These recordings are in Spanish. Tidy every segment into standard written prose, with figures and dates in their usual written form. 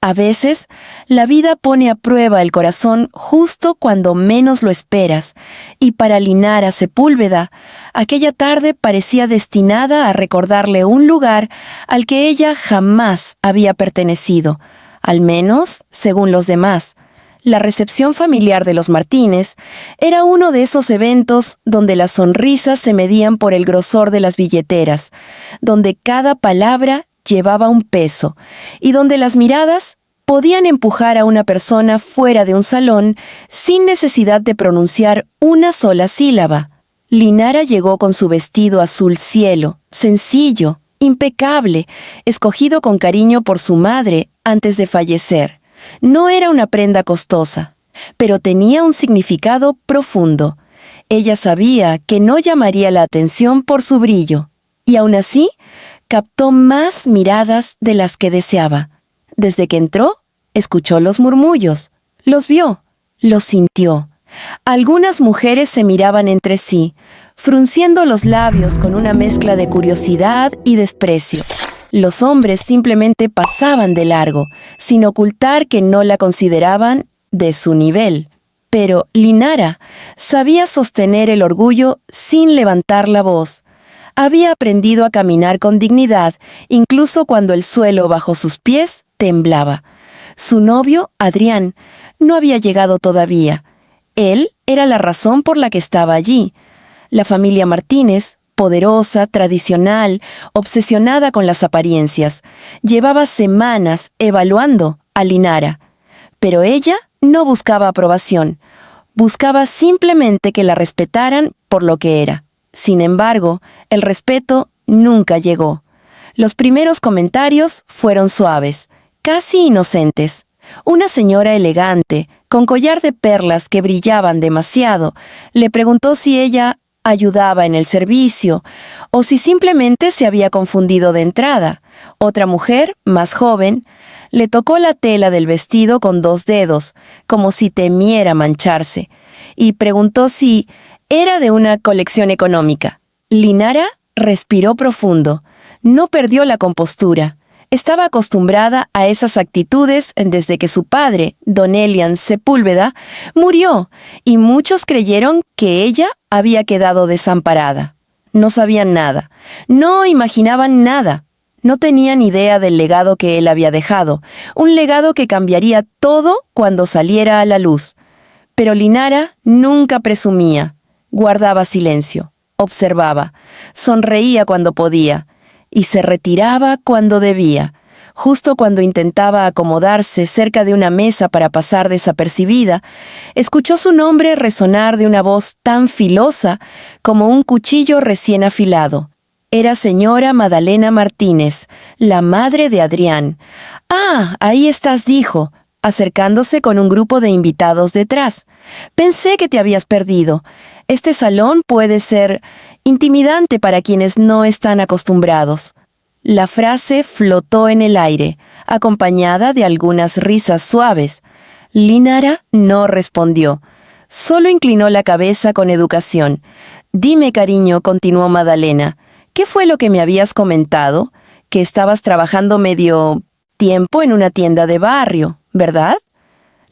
A veces, la vida pone a prueba el corazón justo cuando menos lo esperas, y para Linara Sepúlveda, aquella tarde parecía destinada a recordarle un lugar al que ella jamás había pertenecido, al menos según los demás. La recepción familiar de los Martínez era uno de esos eventos donde las sonrisas se medían por el grosor de las billeteras, donde cada palabra llevaba un peso, y donde las miradas podían empujar a una persona fuera de un salón sin necesidad de pronunciar una sola sílaba. Linara llegó con su vestido azul cielo, sencillo, impecable, escogido con cariño por su madre antes de fallecer. No era una prenda costosa, pero tenía un significado profundo. Ella sabía que no llamaría la atención por su brillo, y aún así captó más miradas de las que deseaba. Desde que entró, escuchó los murmullos, los vio, los sintió. Algunas mujeres se miraban entre sí, frunciendo los labios con una mezcla de curiosidad y desprecio. Los hombres simplemente pasaban de largo, sin ocultar que no la consideraban de su nivel. Pero Linara sabía sostener el orgullo sin levantar la voz. Había aprendido a caminar con dignidad, incluso cuando el suelo bajo sus pies temblaba. Su novio, Adrián, no había llegado todavía. Él era la razón por la que estaba allí. La familia Martínez, poderosa, tradicional, obsesionada con las apariencias, llevaba semanas evaluando a Linara. Pero ella no buscaba aprobación. Buscaba simplemente que la respetaran por lo que era. Sin embargo, el respeto nunca llegó. Los primeros comentarios fueron suaves, casi inocentes. Una señora elegante, con collar de perlas que brillaban demasiado, le preguntó si ella ayudaba en el servicio o si simplemente se había confundido de entrada. Otra mujer, más joven, le tocó la tela del vestido con 2 dedos, como si temiera mancharse, y preguntó si era de una colección económica. Linara respiró profundo. No perdió la compostura. Estaba acostumbrada a esas actitudes desde que su padre, don Elian Sepúlveda, murió, y muchos creyeron que ella había quedado desamparada. No sabían nada, no imaginaban nada, no tenían idea del legado que él había dejado, un legado que cambiaría todo cuando saliera a la luz. Pero Linara nunca presumía, guardaba silencio, observaba, sonreía cuando podía, y se retiraba cuando debía. Justo cuando intentaba acomodarse cerca de una mesa para pasar desapercibida, escuchó su nombre resonar de una voz tan filosa como un cuchillo recién afilado. Era señora Madalena Martínez, la madre de Adrián. «Ah, ahí estás», dijo, acercándose con un grupo de invitados detrás. «Pensé que te habías perdido. Este salón puede ser intimidante para quienes no están acostumbrados». La frase flotó en el aire, acompañada de algunas risas suaves. Linara no respondió. Solo inclinó la cabeza con educación. «Dime, cariño», continuó Madalena, «¿qué fue lo que me habías comentado? Que estabas trabajando medio tiempo en una tienda de barrio, ¿verdad?»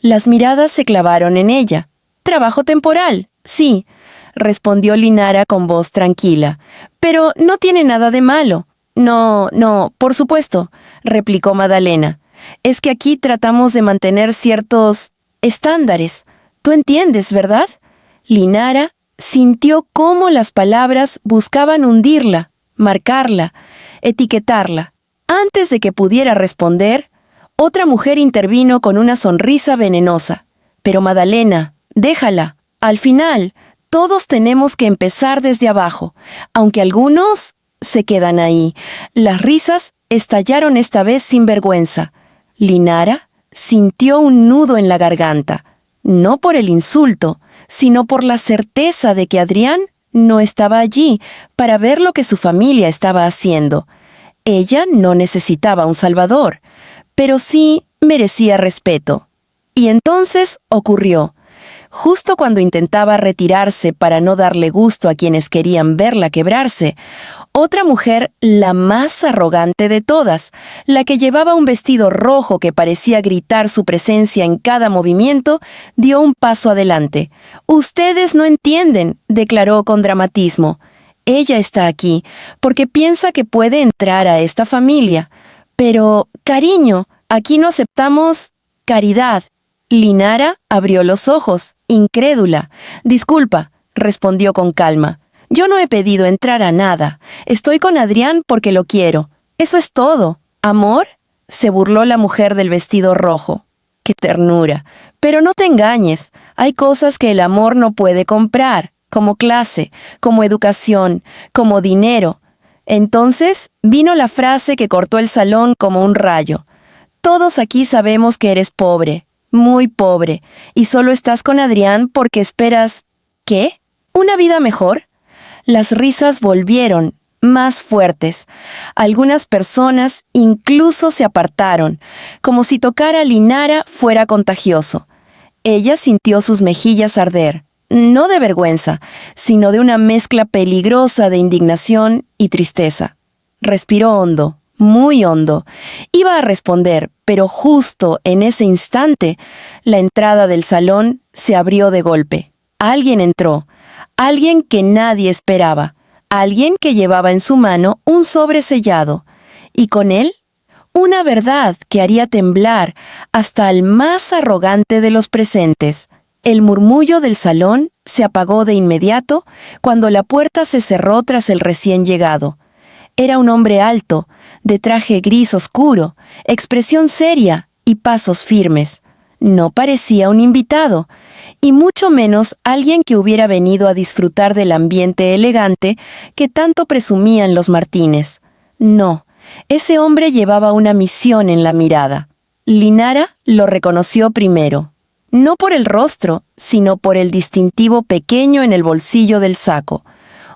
Las miradas se clavaron en ella. «Trabajo temporal, sí», respondió Linara con voz tranquila. «Pero no tiene nada de malo». «No, por supuesto», replicó Madalena. «Es que aquí tratamos de mantener ciertos estándares. Tú entiendes, ¿verdad?» Linara sintió cómo las palabras buscaban hundirla, marcarla, etiquetarla. Antes de que pudiera responder, otra mujer intervino con una sonrisa venenosa. «Pero Madalena, déjala. Al final, todos tenemos que empezar desde abajo, aunque algunos se quedan ahí». Las risas estallaron esta vez sin vergüenza. Linara sintió un nudo en la garganta, no por el insulto, sino por la certeza de que Adrián no estaba allí para ver lo que su familia estaba haciendo. Ella no necesitaba un salvador, pero sí merecía respeto. Y entonces ocurrió. Justo cuando intentaba retirarse para no darle gusto a quienes querían verla quebrarse, Otra mujer, la más arrogante de todas, la que llevaba un vestido rojo que parecía gritar su presencia en cada movimiento, dio un paso adelante. «Ustedes no entienden», declaró con dramatismo. «Ella está aquí porque piensa que puede entrar a esta familia. Pero, cariño, aquí no aceptamos caridad». Linara abrió los ojos, incrédula. «Disculpa», respondió con calma. «Yo no he pedido entrar a nada. Estoy con Adrián porque lo quiero. Eso es todo». «¿Amor?», se burló la mujer del vestido rojo. «Qué ternura. Pero no te engañes. Hay cosas que el amor no puede comprar, como clase, como educación, como dinero». Entonces vino la frase que cortó el salón como un rayo. «Todos aquí sabemos que eres pobre, muy pobre, y solo estás con Adrián porque esperas... ¿qué? ¿Una vida mejor?». Las risas volvieron, más fuertes. Algunas personas incluso se apartaron, como si tocar a Linara fuera contagioso. Ella sintió sus mejillas arder, no de vergüenza, sino de una mezcla peligrosa de indignación y tristeza. Respiró hondo, muy hondo. Iba a responder, pero justo en ese instante, la entrada del salón se abrió de golpe. Alguien entró. Alguien que nadie esperaba, alguien que llevaba en su mano un sobre sellado, y con él, una verdad que haría temblar hasta al más arrogante de los presentes. El murmullo del salón se apagó de inmediato cuando la puerta se cerró tras el recién llegado. Era un hombre alto, de traje gris oscuro, expresión seria y pasos firmes. No parecía un invitado, y mucho menos alguien que hubiera venido a disfrutar del ambiente elegante que tanto presumían los Martínez. No, ese hombre llevaba una misión en la mirada. Linara lo reconoció primero, no por el rostro, sino por el distintivo pequeño en el bolsillo del saco,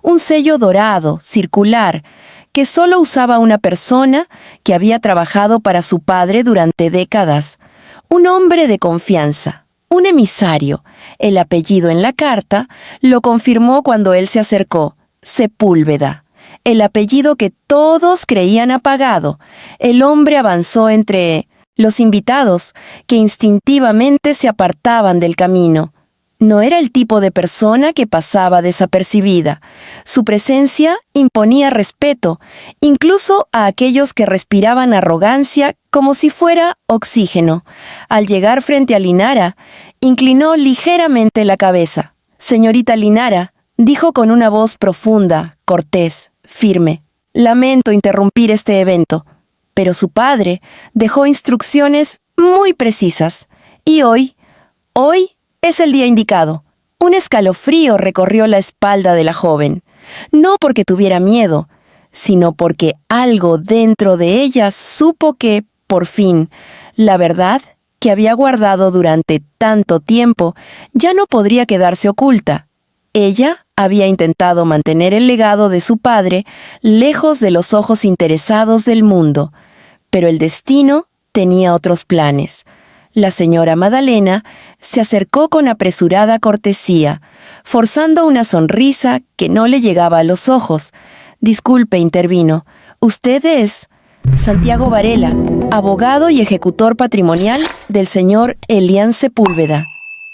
un sello dorado, circular, que solo usaba una persona que había trabajado para su padre durante décadas. Un hombre de confianza, un emisario. El apellido en la carta lo confirmó cuando él se acercó: Sepúlveda. El apellido que todos creían apagado. El hombre avanzó entre los invitados, que instintivamente se apartaban del camino. No era el tipo de persona que pasaba desapercibida. Su presencia imponía respeto, incluso a aquellos que respiraban arrogancia como si fuera oxígeno. Al llegar frente a Linara, inclinó ligeramente la cabeza. «Señorita Linara», dijo con una voz profunda, cortés, firme. «Lamento interrumpir este evento». Pero su padre dejó instrucciones muy precisas. Y hoy es el día indicado. Un escalofrío recorrió la espalda de la joven. No porque tuviera miedo, sino porque algo dentro de ella supo que, por fin, la verdad que había guardado durante tanto tiempo ya no podría quedarse oculta. Ella había intentado mantener el legado de su padre lejos de los ojos interesados del mundo, pero el destino tenía otros planes. La señora Madalena se acercó con apresurada cortesía, forzando una sonrisa que no le llegaba a los ojos. «Disculpe», intervino. «Usted es Santiago Varela, abogado y ejecutor patrimonial del señor Elián Sepúlveda».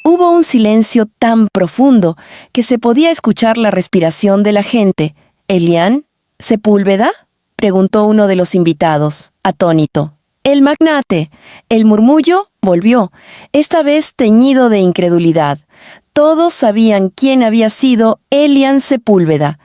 Hubo un silencio tan profundo que se podía escuchar la respiración de la gente. «¿Elián Sepúlveda?», preguntó uno de los invitados, atónito. «El magnate». El murmullo volvió, esta vez teñido de incredulidad. Todos sabían quién había sido Elián Sepúlveda.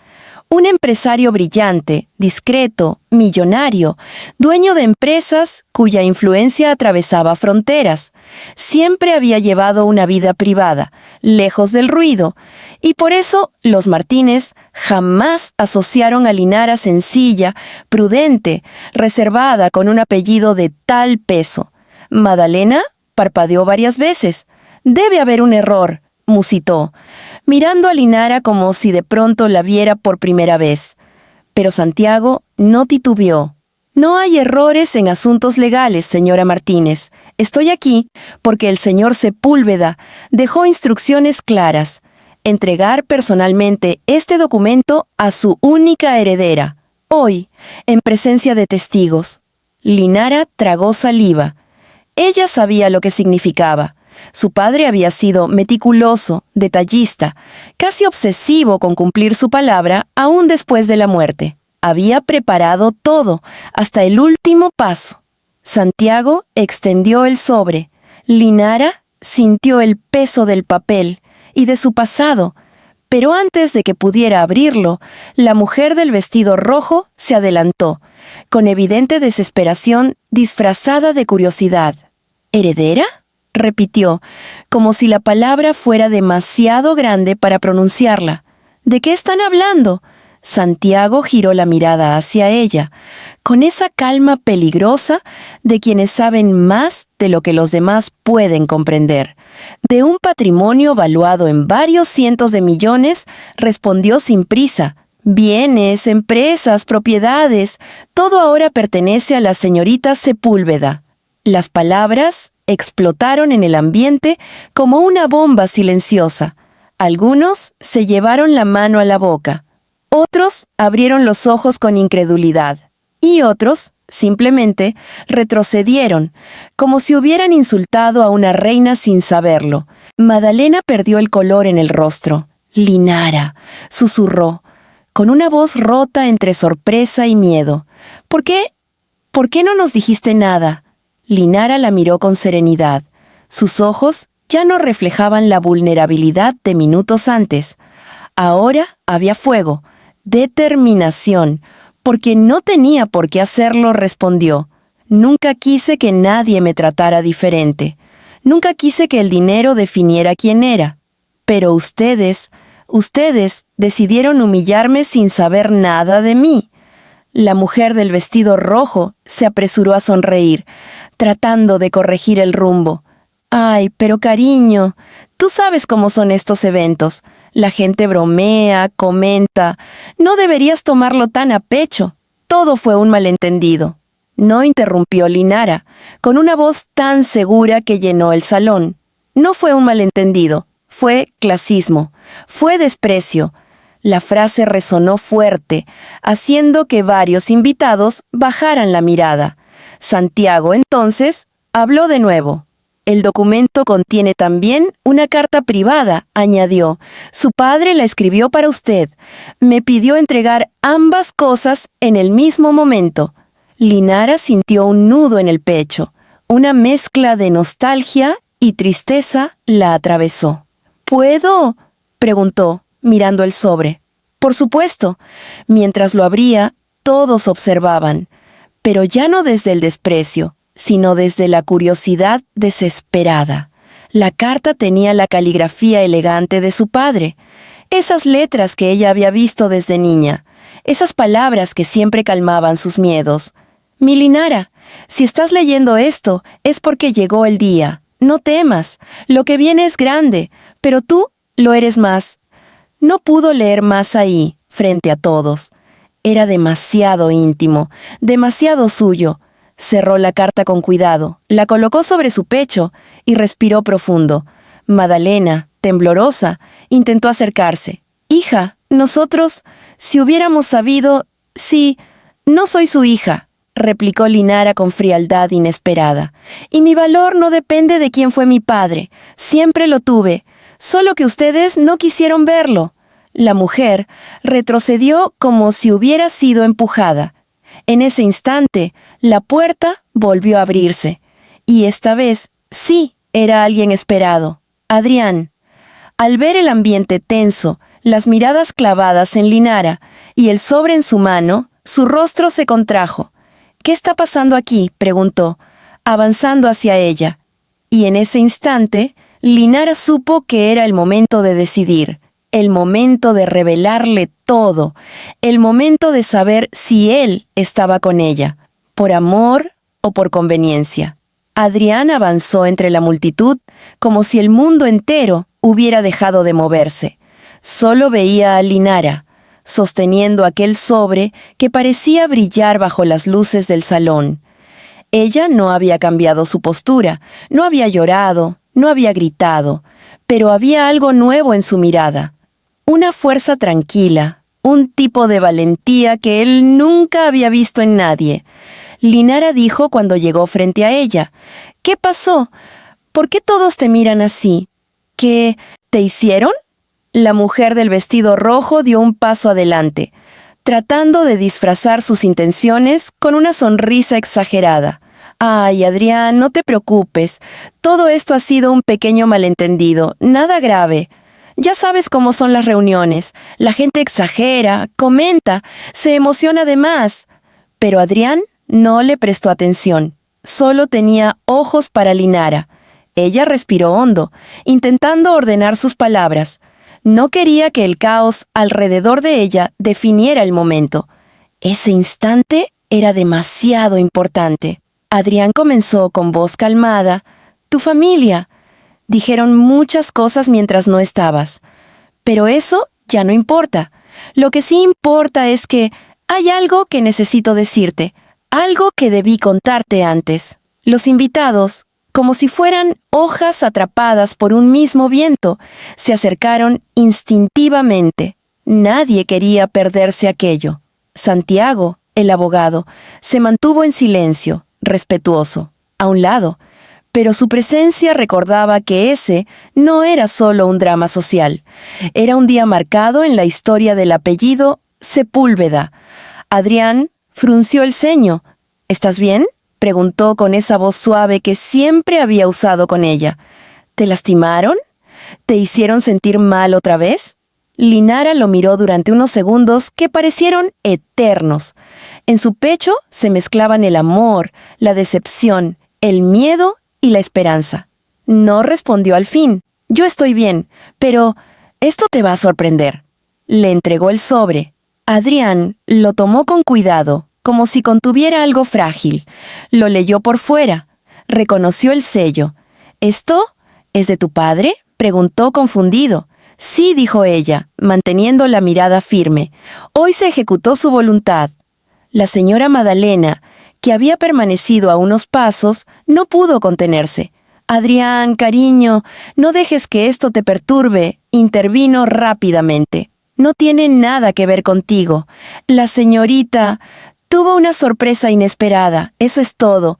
Un empresario brillante, discreto, millonario, dueño de empresas cuya influencia atravesaba fronteras. Siempre había llevado una vida privada, lejos del ruido, y por eso los Martínez jamás asociaron a Linara sencilla, prudente, reservada con un apellido de tal peso. Madalena parpadeó varias veces. «Debe haber un error», musitó, mirando a Linara como si de pronto la viera por primera vez. Pero Santiago no titubeó. «No hay errores en asuntos legales, señora Martínez. Estoy aquí porque el señor Sepúlveda dejó instrucciones claras: entregar personalmente este documento a su única heredera, Hoy, en presencia de testigos. Linara tragó saliva. Ella sabía lo que significaba. Su padre había sido meticuloso, detallista, casi obsesivo con cumplir su palabra aún después de la muerte. Había preparado todo, hasta el último paso. Santiago extendió el sobre. Linara sintió el peso del papel y de su pasado, pero antes de que pudiera abrirlo, la mujer del vestido rojo se adelantó, con evidente desesperación disfrazada de curiosidad. ¿Heredera?, repitió, como si la palabra fuera demasiado grande para pronunciarla. ¿De qué están hablando? Santiago giró la mirada hacia ella, con esa calma peligrosa de quienes saben más de lo que los demás pueden comprender. De un patrimonio valuado en varios cientos de millones, respondió sin prisa. Bienes, empresas, propiedades, todo ahora pertenece a la señorita Sepúlveda. Las palabras explotaron en el ambiente como una bomba silenciosa. Algunos se llevaron la mano a la boca. Otros abrieron los ojos con incredulidad. Y otros, simplemente, retrocedieron, como si hubieran insultado a una reina sin saberlo. Madalena perdió el color en el rostro. «Linara», susurró, con una voz rota entre sorpresa y miedo. ¿Por qué no nos dijiste nada?» Linara la miró con serenidad. Sus ojos ya no reflejaban la vulnerabilidad de minutos antes. Ahora había fuego, determinación. Porque no tenía por qué hacerlo, respondió. Nunca quise que nadie me tratara diferente. Nunca quise que el dinero definiera quién era. Pero ustedes decidieron humillarme sin saber nada de mí. La mujer del vestido rojo se apresuró a sonreír, tratando de corregir el rumbo. «Ay, pero cariño, tú sabes cómo son estos eventos. La gente bromea, comenta. No deberías tomarlo tan a pecho. Todo fue un malentendido». No, interrumpió Linara, con una voz tan segura que llenó el salón. No fue un malentendido, fue clasismo, fue desprecio. La frase resonó fuerte, haciendo que varios invitados bajaran la mirada. Santiago, entonces, habló de nuevo. «El documento contiene también una carta privada», añadió. «Su padre la escribió para usted. Me pidió entregar ambas cosas en el mismo momento». Linara sintió un nudo en el pecho. Una mezcla de nostalgia y tristeza la atravesó. «¿Puedo?», preguntó, mirando el sobre. Por supuesto. Mientras lo abría, todos observaban, pero ya no desde el desprecio, sino desde la curiosidad desesperada. La carta tenía la caligrafía elegante de su padre, esas letras que ella había visto desde niña, esas palabras que siempre calmaban sus miedos. «Mi Linara, si estás leyendo esto, es porque llegó el día. No temas, lo que viene es grande, pero tú lo eres más». No pudo leer más ahí, frente a todos. Era demasiado íntimo, demasiado suyo. Cerró la carta con cuidado, la colocó sobre su pecho y respiró profundo. Madalena, temblorosa, intentó acercarse. «Hija, nosotros, si hubiéramos sabido...» «Sí, no soy su hija», replicó Linara con frialdad inesperada. «Y mi valor no depende de quién fue mi padre. Siempre lo tuve. Solo que ustedes no quisieron verlo». La mujer retrocedió como si hubiera sido empujada. En ese instante, la puerta volvió a abrirse. Y esta vez, sí, era alguien esperado. Adrián. Al ver el ambiente tenso, las miradas clavadas en Linara y el sobre en su mano, su rostro se contrajo. «¿Qué está pasando aquí?», preguntó, avanzando hacia ella. Y en ese instante, Linara supo que era el momento de decidir. El momento de revelarle todo, el momento de saber si él estaba con ella, por amor o por conveniencia. Adrián avanzó entre la multitud como si el mundo entero hubiera dejado de moverse. Solo veía a Linara, sosteniendo aquel sobre que parecía brillar bajo las luces del salón. Ella no había cambiado su postura, no había llorado, no había gritado, pero había algo nuevo en su mirada. Una fuerza tranquila, un tipo de valentía que él nunca había visto en nadie. Linara dijo cuando llegó frente a ella: «¿Qué pasó? ¿Por qué todos te miran así? ¿Qué te hicieron?». La mujer del vestido rojo dio un paso adelante, tratando de disfrazar sus intenciones con una sonrisa exagerada. «Ay, Adrián, no te preocupes. Todo esto ha sido un pequeño malentendido, nada grave. Ya sabes cómo son las reuniones. La gente exagera, comenta, se emociona de más». Pero Adrián no le prestó atención. Solo tenía ojos para Linara. Ella respiró hondo, intentando ordenar sus palabras. No quería que el caos alrededor de ella definiera el momento. Ese instante era demasiado importante. Adrián comenzó con voz calmada: «Tu familia. Dijeron muchas cosas mientras no estabas. Pero eso ya no importa. Lo que sí importa es que hay algo que necesito decirte, algo que debí contarte antes». Los invitados, como si fueran hojas atrapadas por un mismo viento, se acercaron instintivamente. Nadie quería perderse aquello. Santiago, el abogado, se mantuvo en silencio, respetuoso, a un lado, pero su presencia recordaba que ese no era solo un drama social. Era un día marcado en la historia del apellido Sepúlveda. Adrián frunció el ceño. «¿Estás bien?», preguntó con esa voz suave que siempre había usado con ella. «¿Te lastimaron? ¿Te hicieron sentir mal otra vez?». Linara lo miró durante unos segundos que parecieron eternos. En su pecho se mezclaban el amor, la decepción, el miedo y la esperanza. No respondió al fin. «Yo estoy bien, pero esto te va a sorprender». Le entregó el sobre. Adrián lo tomó con cuidado, como si contuviera algo frágil. Lo leyó por fuera. Reconoció el sello. «¿Esto es de tu padre?», preguntó confundido. «Sí», dijo ella, manteniendo la mirada firme. «Hoy se ejecutó su voluntad». La señora Madalena, que había permanecido a unos pasos, no pudo contenerse. «Adrián, cariño, no dejes que esto te perturbe», intervino rápidamente. «No tiene nada que ver contigo. La señorita tuvo una sorpresa inesperada, eso es todo».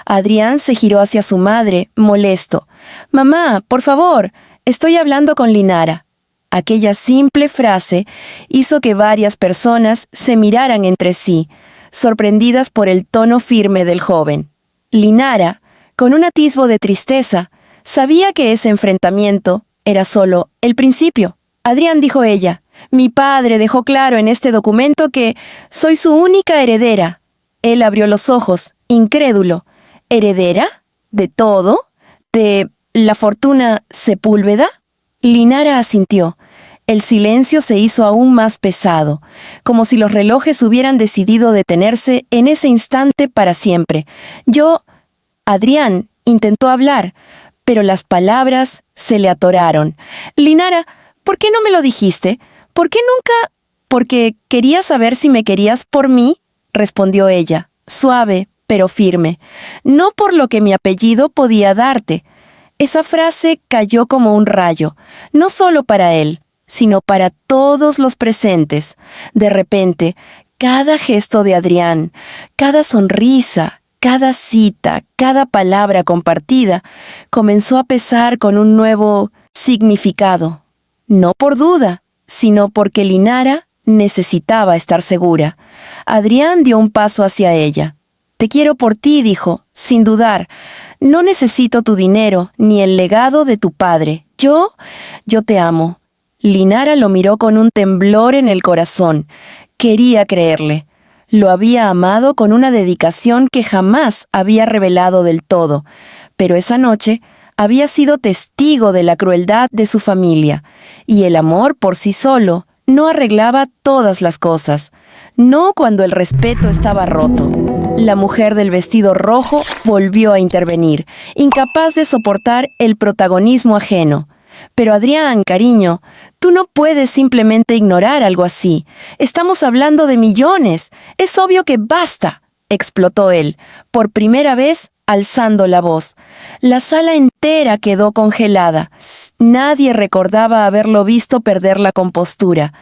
Adrián se giró hacia su madre, molesto. «Mamá, por favor, estoy hablando con Linara». Aquella simple frase hizo que varias personas se miraran entre sí, sorprendidas por el tono firme del joven. Linara, con un atisbo de tristeza, sabía que ese enfrentamiento era solo el principio. «Adrián», dijo ella, «mi padre dejó claro en este documento que soy su única heredera». Él abrió los ojos, incrédulo. «¿Heredera? ¿De todo? ¿De la fortuna Sepúlveda?». Linara asintió. El silencio se hizo aún más pesado, como si los relojes hubieran decidido detenerse en ese instante para siempre. Adrián intentó hablar, pero las palabras se le atoraron. «Linara, ¿por qué no me lo dijiste? ¿Por qué nunca...». «Porque quería saber si me querías por mí», respondió ella, suave pero firme. «No por lo que mi apellido podía darte». Esa frase cayó como un rayo, no solo para él, sino para todos los presentes. De repente, cada gesto de Adrián, cada sonrisa, cada cita, cada palabra compartida, comenzó a pesar con un nuevo significado. No por duda, sino porque Linara necesitaba estar segura. Adrián dio un paso hacia ella. «Te quiero por ti», dijo, sin dudar. «No necesito tu dinero, ni el legado de tu padre. Yo te amo». Linara lo miró con un temblor en el corazón. Quería creerle. Lo había amado con una dedicación que jamás había revelado del todo, pero esa noche había sido testigo de la crueldad de su familia, y el amor por sí solo no arreglaba todas las cosas, no cuando el respeto estaba roto. La mujer del vestido rojo volvió a intervenir, incapaz de soportar el protagonismo ajeno. «Pero Adrián, cariño, tú no puedes simplemente ignorar algo así. Estamos hablando de millones. Es obvio que basta», explotó él, por primera vez alzando la voz. La sala entera quedó congelada. Nadie recordaba haberlo visto perder la compostura.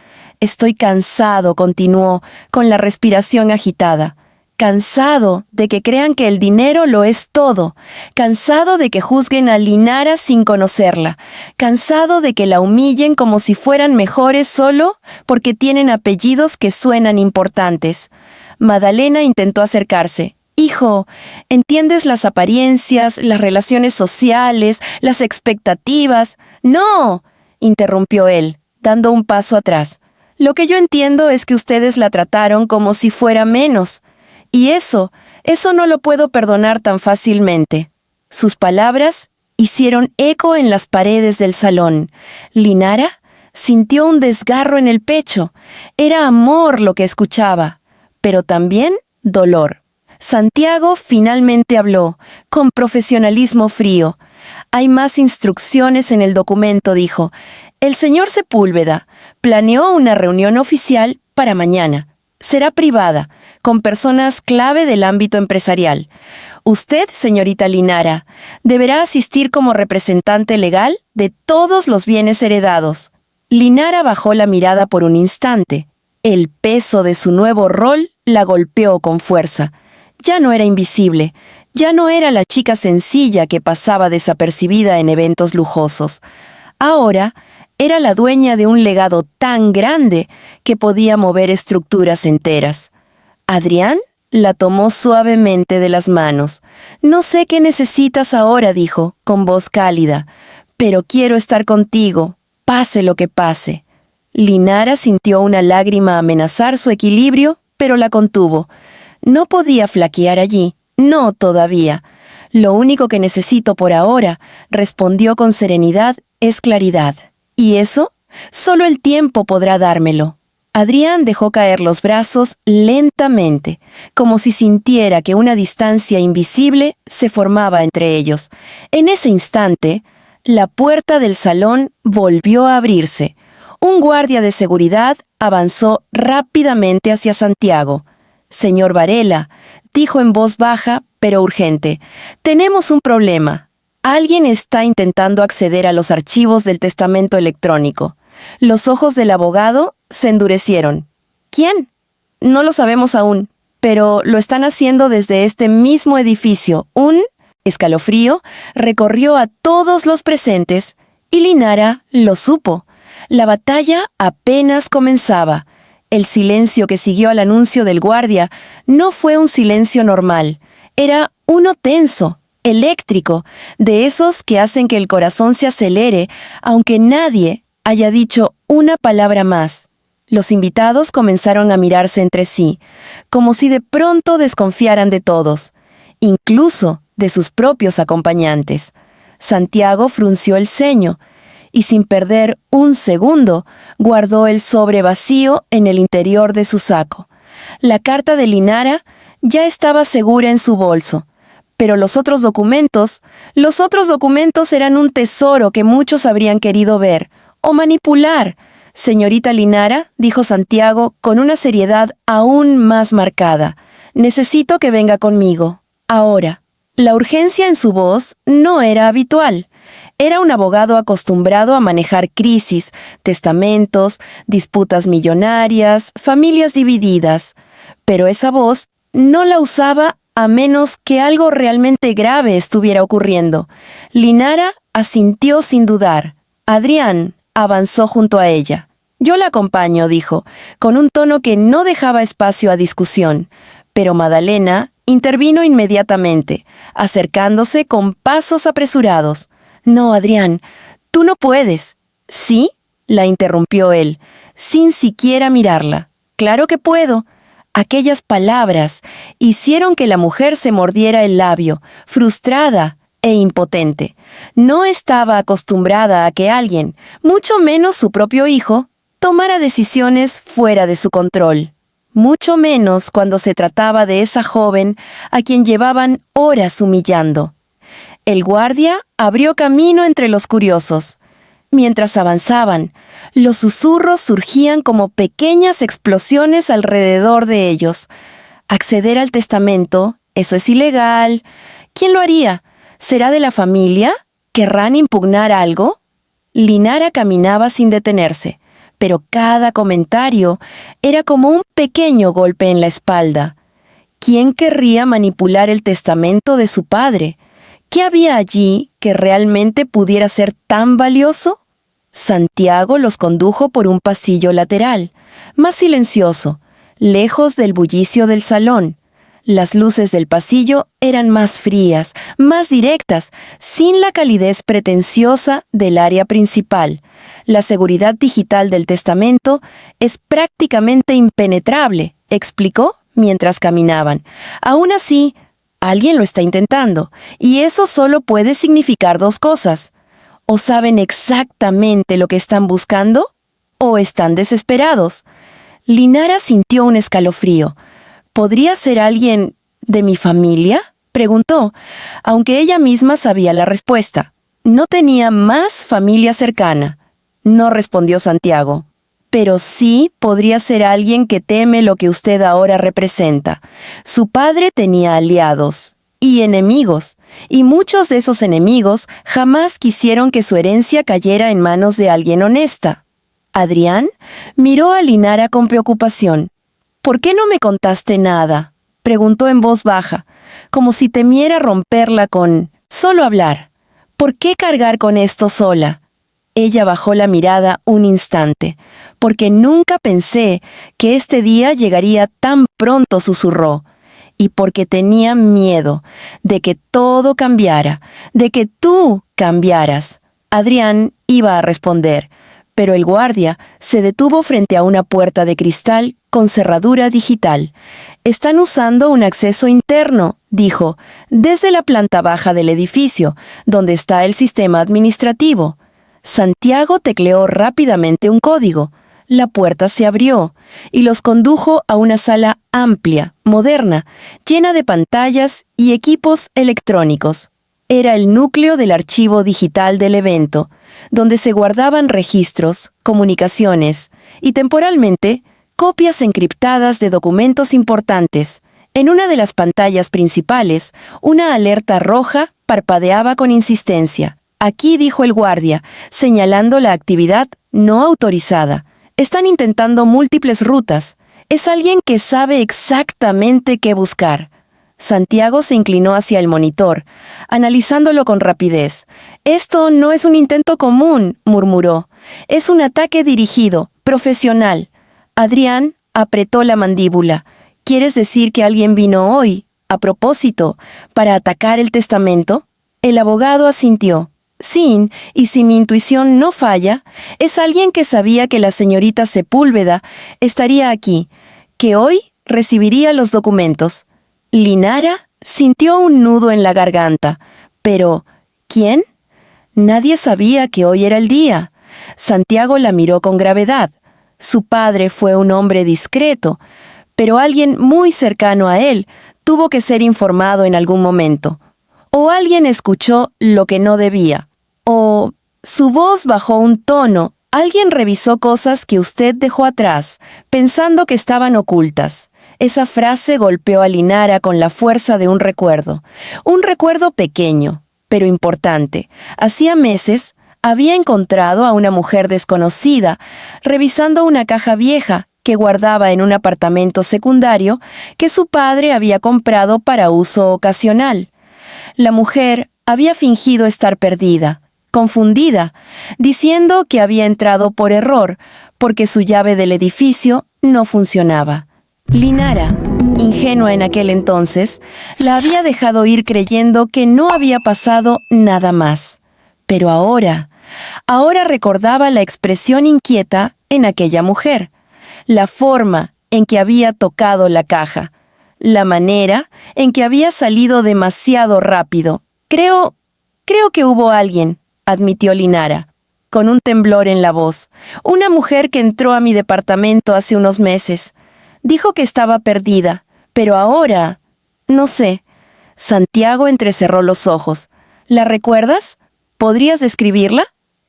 Estoy cansado, continuó, con la respiración agitada. Cansado de que crean que el dinero lo es todo. Cansado de que juzguen a Linara sin conocerla. Cansado de que la humillen como si fueran mejores solo porque tienen apellidos que suenan importantes. Madalena intentó acercarse. Hijo, ¿entiendes las apariencias, las relaciones sociales, las expectativas? ¡No!, interrumpió él, dando un paso atrás. Lo que yo entiendo es que ustedes la trataron como si fuera menos. Y eso no lo puedo perdonar tan fácilmente. Sus palabras hicieron eco en las paredes del salón. Linara sintió un desgarro en el pecho. Era amor lo que escuchaba, pero también dolor. Santiago finalmente habló, con profesionalismo frío. Hay más instrucciones en el documento, dijo. El señor Sepúlveda planeó una reunión oficial para mañana. Será privada, con personas clave del ámbito empresarial. Usted, señorita Linara, deberá asistir como representante legal de todos los bienes heredados. Linara bajó la mirada por un instante. El peso de su nuevo rol la golpeó con fuerza. Ya no era invisible, ya no era la chica sencilla que pasaba desapercibida en eventos lujosos. Ahora era la dueña de un legado tan grande que podía mover estructuras enteras. Adrián la tomó suavemente de las manos. «No sé qué necesitas ahora», dijo, con voz cálida, «pero quiero estar contigo, pase lo que pase». Linara sintió una lágrima amenazar su equilibrio, pero la contuvo. No podía flaquear allí, no todavía. «Lo único que necesito por ahora», respondió con serenidad, «es claridad. ¿Y eso? Solo el tiempo podrá dármelo». Adrián dejó caer los brazos lentamente, como si sintiera que una distancia invisible se formaba entre ellos. En ese instante, la puerta del salón volvió a abrirse. Un guardia de seguridad avanzó rápidamente hacia Santiago. «Señor Varela», dijo en voz baja, pero urgente, «tenemos un problema. Alguien está intentando acceder a los archivos del testamento electrónico». Los ojos del abogado se endurecieron. «¿Quién? No lo sabemos aún, pero lo están haciendo desde este mismo edificio». Un escalofrío recorrió a todos los presentes y Linara lo supo. La batalla apenas comenzaba. El silencio que siguió al anuncio del guardia no fue un silencio normal. Era uno tenso, eléctrico, de esos que hacen que el corazón se acelere, aunque nadie haya dicho una palabra más. Los invitados comenzaron a mirarse entre sí, como si de pronto desconfiaran de todos, incluso de sus propios acompañantes. Santiago frunció el ceño y sin perder un segundo, guardó el sobre vacío en el interior de su saco. La carta de Linara ya estaba segura en su bolso, pero los otros documentos eran un tesoro que muchos habrían querido ver o manipular. «Señorita Linara», dijo Santiago con una seriedad aún más marcada, «necesito que venga conmigo, ahora». La urgencia en su voz no era habitual. Era un abogado acostumbrado a manejar crisis, testamentos, disputas millonarias, familias divididas. Pero esa voz no la usaba a menos que algo realmente grave estuviera ocurriendo. Linara asintió sin dudar. Adrián avanzó junto a ella. «Yo la acompaño», dijo, con un tono que no dejaba espacio a discusión. Pero Madalena intervino inmediatamente, acercándose con pasos apresurados. «No, Adrián, tú no puedes». «¿Sí?», la interrumpió él, sin siquiera mirarla. «Claro que puedo». Aquellas palabras hicieron que la mujer se mordiera el labio, frustrada e impotente. No estaba acostumbrada a que alguien, mucho menos su propio hijo, tomara decisiones fuera de su control. Mucho menos cuando se trataba de esa joven a quien llevaban horas humillando. El guardia abrió camino entre los curiosos. Mientras avanzaban, los susurros surgían como pequeñas explosiones alrededor de ellos. Acceder al testamento, eso es ilegal. ¿Quién lo haría? ¿Será de la familia? ¿Querrán impugnar algo? Linara caminaba sin detenerse, pero cada comentario era como un pequeño golpe en la espalda. ¿Quién querría manipular el testamento de su padre? ¿Qué había allí que realmente pudiera ser tan valioso? Santiago los condujo por un pasillo lateral, más silencioso, lejos del bullicio del salón. Las luces del pasillo eran más frías, más directas, sin la calidez pretenciosa del área principal. La seguridad digital del testamento es prácticamente impenetrable, explicó mientras caminaban. Aún así, alguien lo está intentando, y eso solo puede significar dos cosas. ¿O saben exactamente lo que están buscando? ¿O están desesperados? Linara sintió un escalofrío. ¿Podría ser alguien de mi familia?, preguntó, aunque ella misma sabía la respuesta. No tenía más familia cercana. No respondió Santiago. Pero sí podría ser alguien que teme lo que usted ahora representa. Su padre tenía aliados y enemigos, y muchos de esos enemigos jamás quisieron que su herencia cayera en manos de alguien honesta. Adrián miró a Linara con preocupación. ¿Por qué no me contaste nada?, preguntó en voz baja, como si temiera romperla con solo hablar. ¿Por qué cargar con esto sola? Ella bajó la mirada un instante. Porque nunca pensé que este día llegaría tan pronto, susurró. Y porque tenía miedo de que todo cambiara, de que tú cambiaras. Adrián iba a responder, pero el guardia se detuvo frente a una puerta de cristal con cerradura digital. «Están usando un acceso interno», dijo, «desde la planta baja del edificio, donde está el sistema administrativo». Santiago tecleó rápidamente un código. La puerta se abrió y los condujo a una sala amplia, moderna, llena de pantallas y equipos electrónicos. Era el núcleo del archivo digital del evento, donde se guardaban registros, comunicaciones y, temporalmente, copias encriptadas de documentos importantes. En una de las pantallas principales, una alerta roja parpadeaba con insistencia. «Aquí», dijo el guardia, señalando la actividad no autorizada. «Están intentando múltiples rutas. Es alguien que sabe exactamente qué buscar». Santiago se inclinó hacia el monitor, analizándolo con rapidez. «Esto no es un intento común», murmuró. «Es un ataque dirigido, profesional». Adrián apretó la mandíbula. «¿Quieres decir que alguien vino hoy, a propósito, para atacar el testamento?» El abogado asintió. «Sí, y si mi intuición no falla, es alguien que sabía que la señorita Sepúlveda estaría aquí, que hoy recibiría los documentos». Linara sintió un nudo en la garganta. Pero, ¿quién? Nadie sabía que hoy era el día. Santiago la miró con gravedad. Su padre fue un hombre discreto, pero alguien muy cercano a él tuvo que ser informado en algún momento. O alguien escuchó lo que no debía. O su voz bajó un tono. Alguien revisó cosas que usted dejó atrás, pensando que estaban ocultas. Esa frase golpeó a Linara con la fuerza de un recuerdo. Un recuerdo pequeño, pero importante. Hacía meses había encontrado a una mujer desconocida revisando una caja vieja que guardaba en un apartamento secundario que su padre había comprado para uso ocasional. La mujer había fingido estar perdida, confundida, diciendo que había entrado por error porque su llave del edificio no funcionaba. Linara, ingenua en aquel entonces, la había dejado ir creyendo que no había pasado nada más. Pero ahora recordaba la expresión inquieta en aquella mujer, la forma en que había tocado la caja, la manera en que había salido demasiado rápido. Creo que hubo alguien», admitió Linara, con un temblor en la voz. «Una mujer que entró a mi departamento hace unos meses. Dijo que estaba perdida, pero ahora, no sé». Santiago entrecerró los ojos. «¿La recuerdas? ¿Podrías describirla?»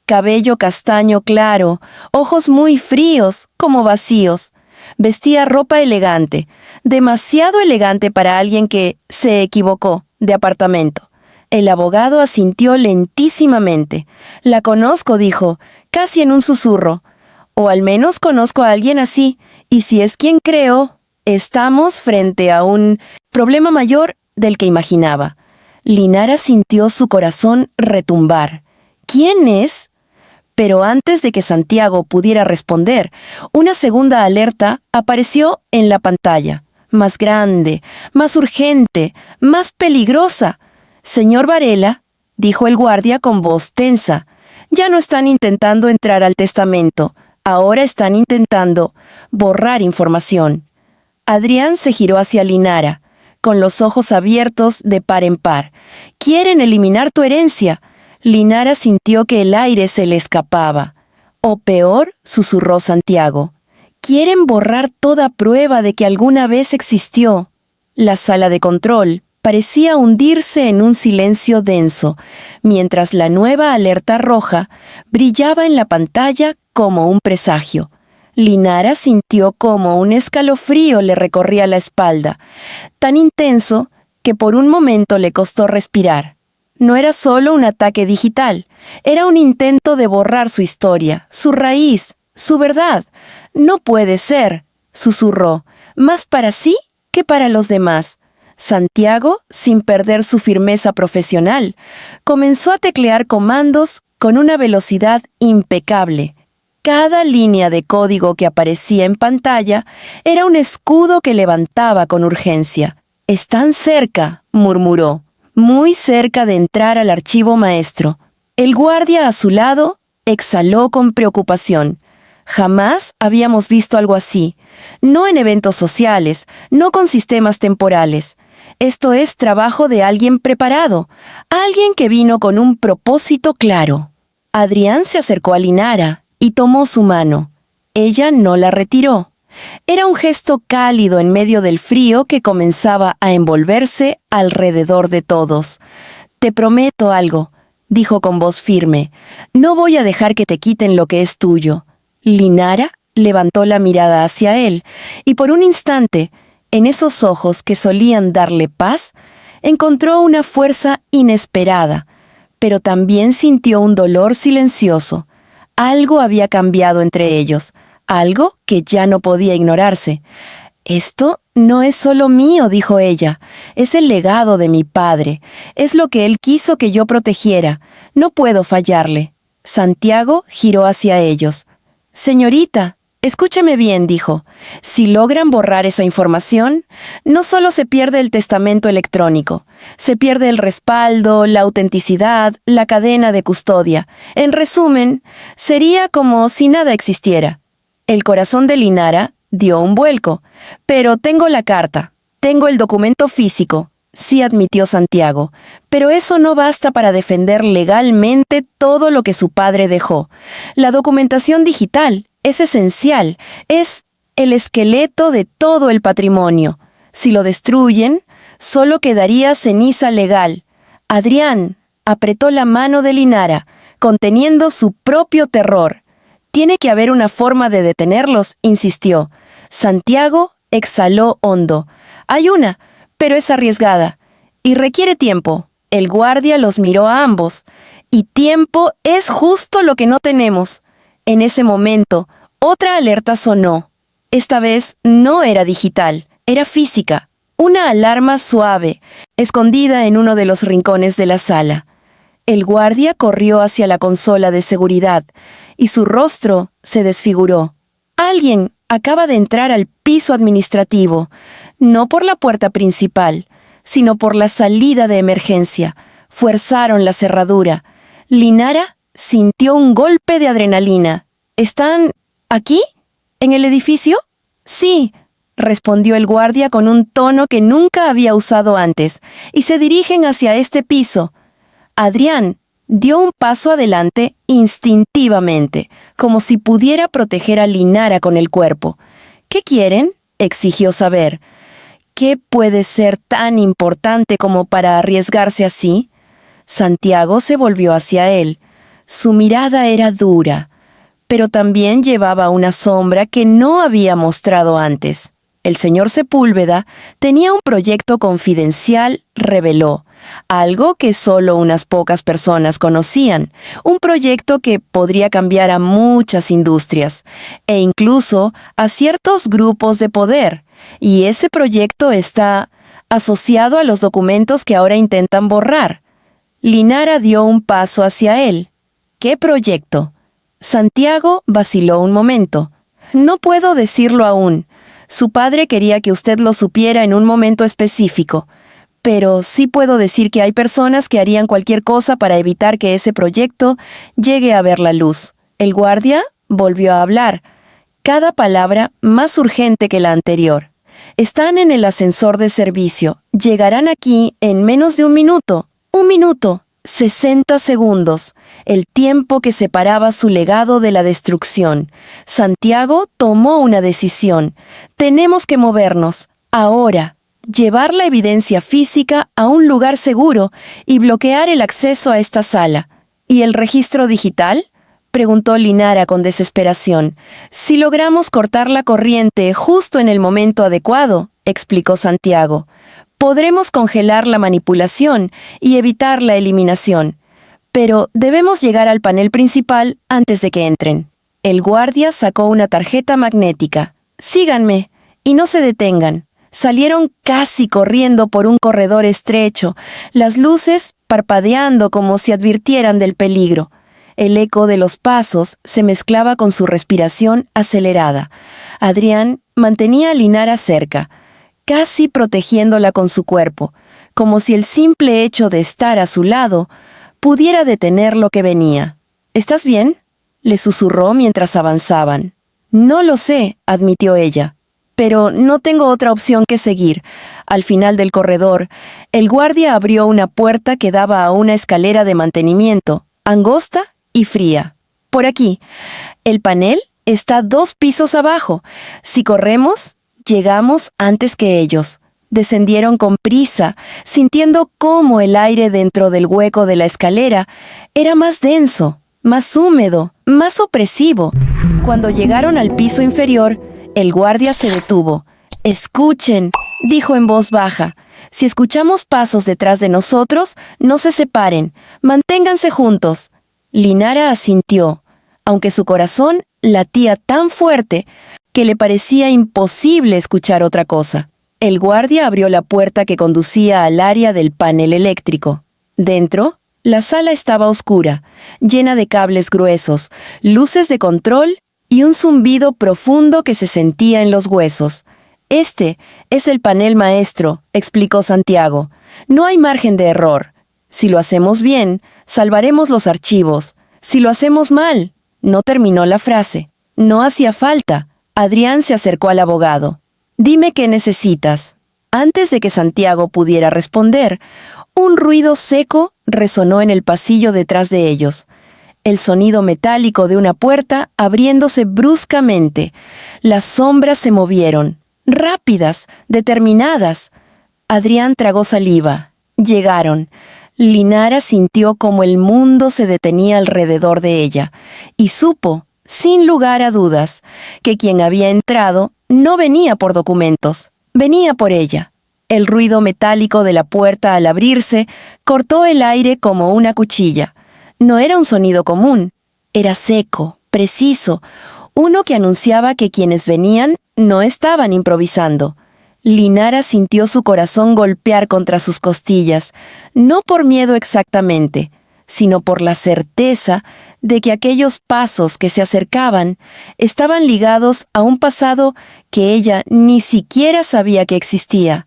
Cabello castaño claro, ojos muy fríos, como vacíos. Vestía ropa elegante, demasiado elegante para alguien que se equivocó de apartamento. El abogado asintió lentísimamente. «La conozco», dijo, casi en un susurro. O al menos conozco a alguien así, y si es quien creo, estamos frente a un problema mayor del que imaginaba. Linara sintió su corazón retumbar. ¿Quién es? Pero antes de que Santiago pudiera responder, una segunda alerta apareció en la pantalla. Más grande, más urgente, más peligrosa. Señor Varela, dijo el guardia con voz tensa, ya no están intentando entrar al testamento, ahora están intentando borrar información. Adrián se giró hacia Linara, con los ojos abiertos de par en par. Quieren eliminar tu herencia. Linara sintió que el aire se le escapaba. O peor, susurró Santiago, quieren borrar toda prueba de que alguna vez existió. La sala de control parecía hundirse en un silencio denso, mientras la nueva alerta roja brillaba en la pantalla como un presagio. Linara sintió como un escalofrío le recorría la espalda, tan intenso que por un momento le costó respirar. No era solo un ataque digital, era un intento de borrar su historia, su raíz, su verdad. No puede ser, susurró, más para sí que para los demás. Santiago, sin perder su firmeza profesional, comenzó a teclear comandos con una velocidad impecable. Cada línea de código que aparecía en pantalla era un escudo que levantaba con urgencia. «Están cerca», murmuró, muy cerca de entrar al archivo maestro. El guardia a su lado exhaló con preocupación. Jamás habíamos visto algo así. No en eventos sociales, no con sistemas temporales. Esto es trabajo de alguien preparado, alguien que vino con un propósito claro. Adrián se acercó a Linara y tomó su mano. Ella no la retiró. Era un gesto cálido en medio del frío que comenzaba a envolverse alrededor de todos. «Te prometo algo», dijo con voz firme. «No voy a dejar que te quiten lo que es tuyo». Linara levantó la mirada hacia él, y por un instante, en esos ojos que solían darle paz, encontró una fuerza inesperada, pero también sintió un dolor silencioso. Algo había cambiado entre ellos, algo que ya no podía ignorarse. «Esto no es solo mío», dijo ella, «es el legado de mi padre, es lo que él quiso que yo protegiera, no puedo fallarle». Santiago giró hacia ellos. «Señorita, escúcheme bien», dijo, «si logran borrar esa información, no solo se pierde el testamento electrónico, se pierde el respaldo, la autenticidad, la cadena de custodia. En resumen, sería como si nada existiera». El corazón de Linara dio un vuelco. «Pero tengo la carta, tengo el documento físico», sí admitió Santiago, «pero eso no basta para defender legalmente todo lo que su padre dejó. La documentación digital es esencial, es el esqueleto de todo el patrimonio. Si lo destruyen, solo quedaría ceniza legal». Adrián apretó la mano de Linara, conteniendo su propio terror. «Tiene que haber una forma de detenerlos», insistió. Santiago exhaló hondo. «Hay una, pero es arriesgada y requiere tiempo». El guardia los miró a ambos. «Y tiempo es justo lo que no tenemos». En ese momento, otra alerta sonó. Esta vez no era digital, era física. Una alarma suave, escondida en uno de los rincones de la sala. El guardia corrió hacia la consola de seguridad y su rostro se desfiguró. Alguien acaba de entrar al piso administrativo, no por la puerta principal, sino por la salida de emergencia. Fuerzaron la cerradura. Linara sintió un golpe de adrenalina. «¿Están aquí? ¿En el edificio?» «Sí», respondió el guardia con un tono que nunca había usado antes, «y se dirigen hacia este piso». Adrián dio un paso adelante instintivamente, como si pudiera proteger a Linara con el cuerpo. «¿Qué quieren?», exigió saber. «¿Qué puede ser tan importante como para arriesgarse así?» Santiago se volvió hacia él. Su mirada era dura, pero también llevaba una sombra que no había mostrado antes. El señor Sepúlveda tenía un proyecto confidencial, reveló. algo que solo unas pocas personas conocían, un proyecto que podría cambiar a muchas industrias e incluso a ciertos grupos de poder. Y ese proyecto está asociado a los documentos que ahora intentan borrar. Linara dio un paso hacia él. ¿Qué proyecto? Santiago vaciló un momento. No puedo decirlo aún. Su padre quería que usted lo supiera en un momento específico. Pero sí puedo decir que hay personas que harían cualquier cosa para evitar que ese proyecto llegue a ver la luz. El guardia volvió a hablar, cada palabra más urgente que la anterior. Están en el ascensor de servicio. Llegarán aquí en menos de un minuto. 60 segundos, el tiempo que separaba su legado de la destrucción. Santiago tomó una decisión. Tenemos que movernos, ahora. Llevar la evidencia física a un lugar seguro y bloquear el acceso a esta sala. ¿Y el registro digital?, preguntó Linara con desesperación. Si logramos cortar la corriente justo en el momento adecuado, explicó Santiago, podremos congelar la manipulación y evitar la eliminación. Pero debemos llegar al panel principal antes de que entren. El guardia sacó una tarjeta magnética. Síganme y no se detengan. Salieron casi corriendo por un corredor estrecho, las luces parpadeando como si advirtieran del peligro. El eco de los pasos se mezclaba con su respiración acelerada. Adrián mantenía a Linara cerca, casi protegiéndola con su cuerpo, como si el simple hecho de estar a su lado pudiera detener lo que venía. ¿Estás bien?, le susurró mientras avanzaban. No lo sé, admitió ella. Pero no tengo otra opción que seguir. Al final del corredor, el guardia abrió una puerta que daba a una escalera de mantenimiento, angosta y fría. Por aquí. El panel está 2 pisos abajo. Si corremos, llegamos antes que ellos. Descendieron con prisa, sintiendo cómo el aire dentro del hueco de la escalera era más denso, más húmedo, más opresivo. Cuando llegaron al piso inferior, el guardia se detuvo. «Escuchen», dijo en voz baja. «Si escuchamos pasos detrás de nosotros, no se separen. Manténganse juntos». Linara asintió, aunque su corazón latía tan fuerte que le parecía imposible escuchar otra cosa. El guardia abrió la puerta que conducía al área del panel eléctrico. Dentro, la sala estaba oscura, llena de cables gruesos, luces de control y un zumbido profundo que se sentía en los huesos. «Este es el panel maestro», explicó Santiago. «No hay margen de error. Si lo hacemos bien, salvaremos los archivos. Si lo hacemos mal». No terminó la frase. No hacía falta. Adrián se acercó al abogado. «Dime qué necesitas». Antes de que Santiago pudiera responder, un ruido seco resonó en el pasillo detrás de ellos. El sonido metálico de una puerta abriéndose bruscamente. Las sombras se movieron, rápidas, determinadas. Adrián tragó saliva. Llegaron. Linara sintió como el mundo se detenía alrededor de ella, y supo, sin lugar a dudas, que quien había entrado no venía por documentos, venía por ella. El ruido metálico de la puerta al abrirse cortó el aire como una cuchilla. No era un sonido común, era seco, preciso, uno que anunciaba que quienes venían no estaban improvisando. Linara sintió su corazón golpear contra sus costillas, no por miedo exactamente, sino por la certeza de que aquellos pasos que se acercaban estaban ligados a un pasado que ella ni siquiera sabía que existía.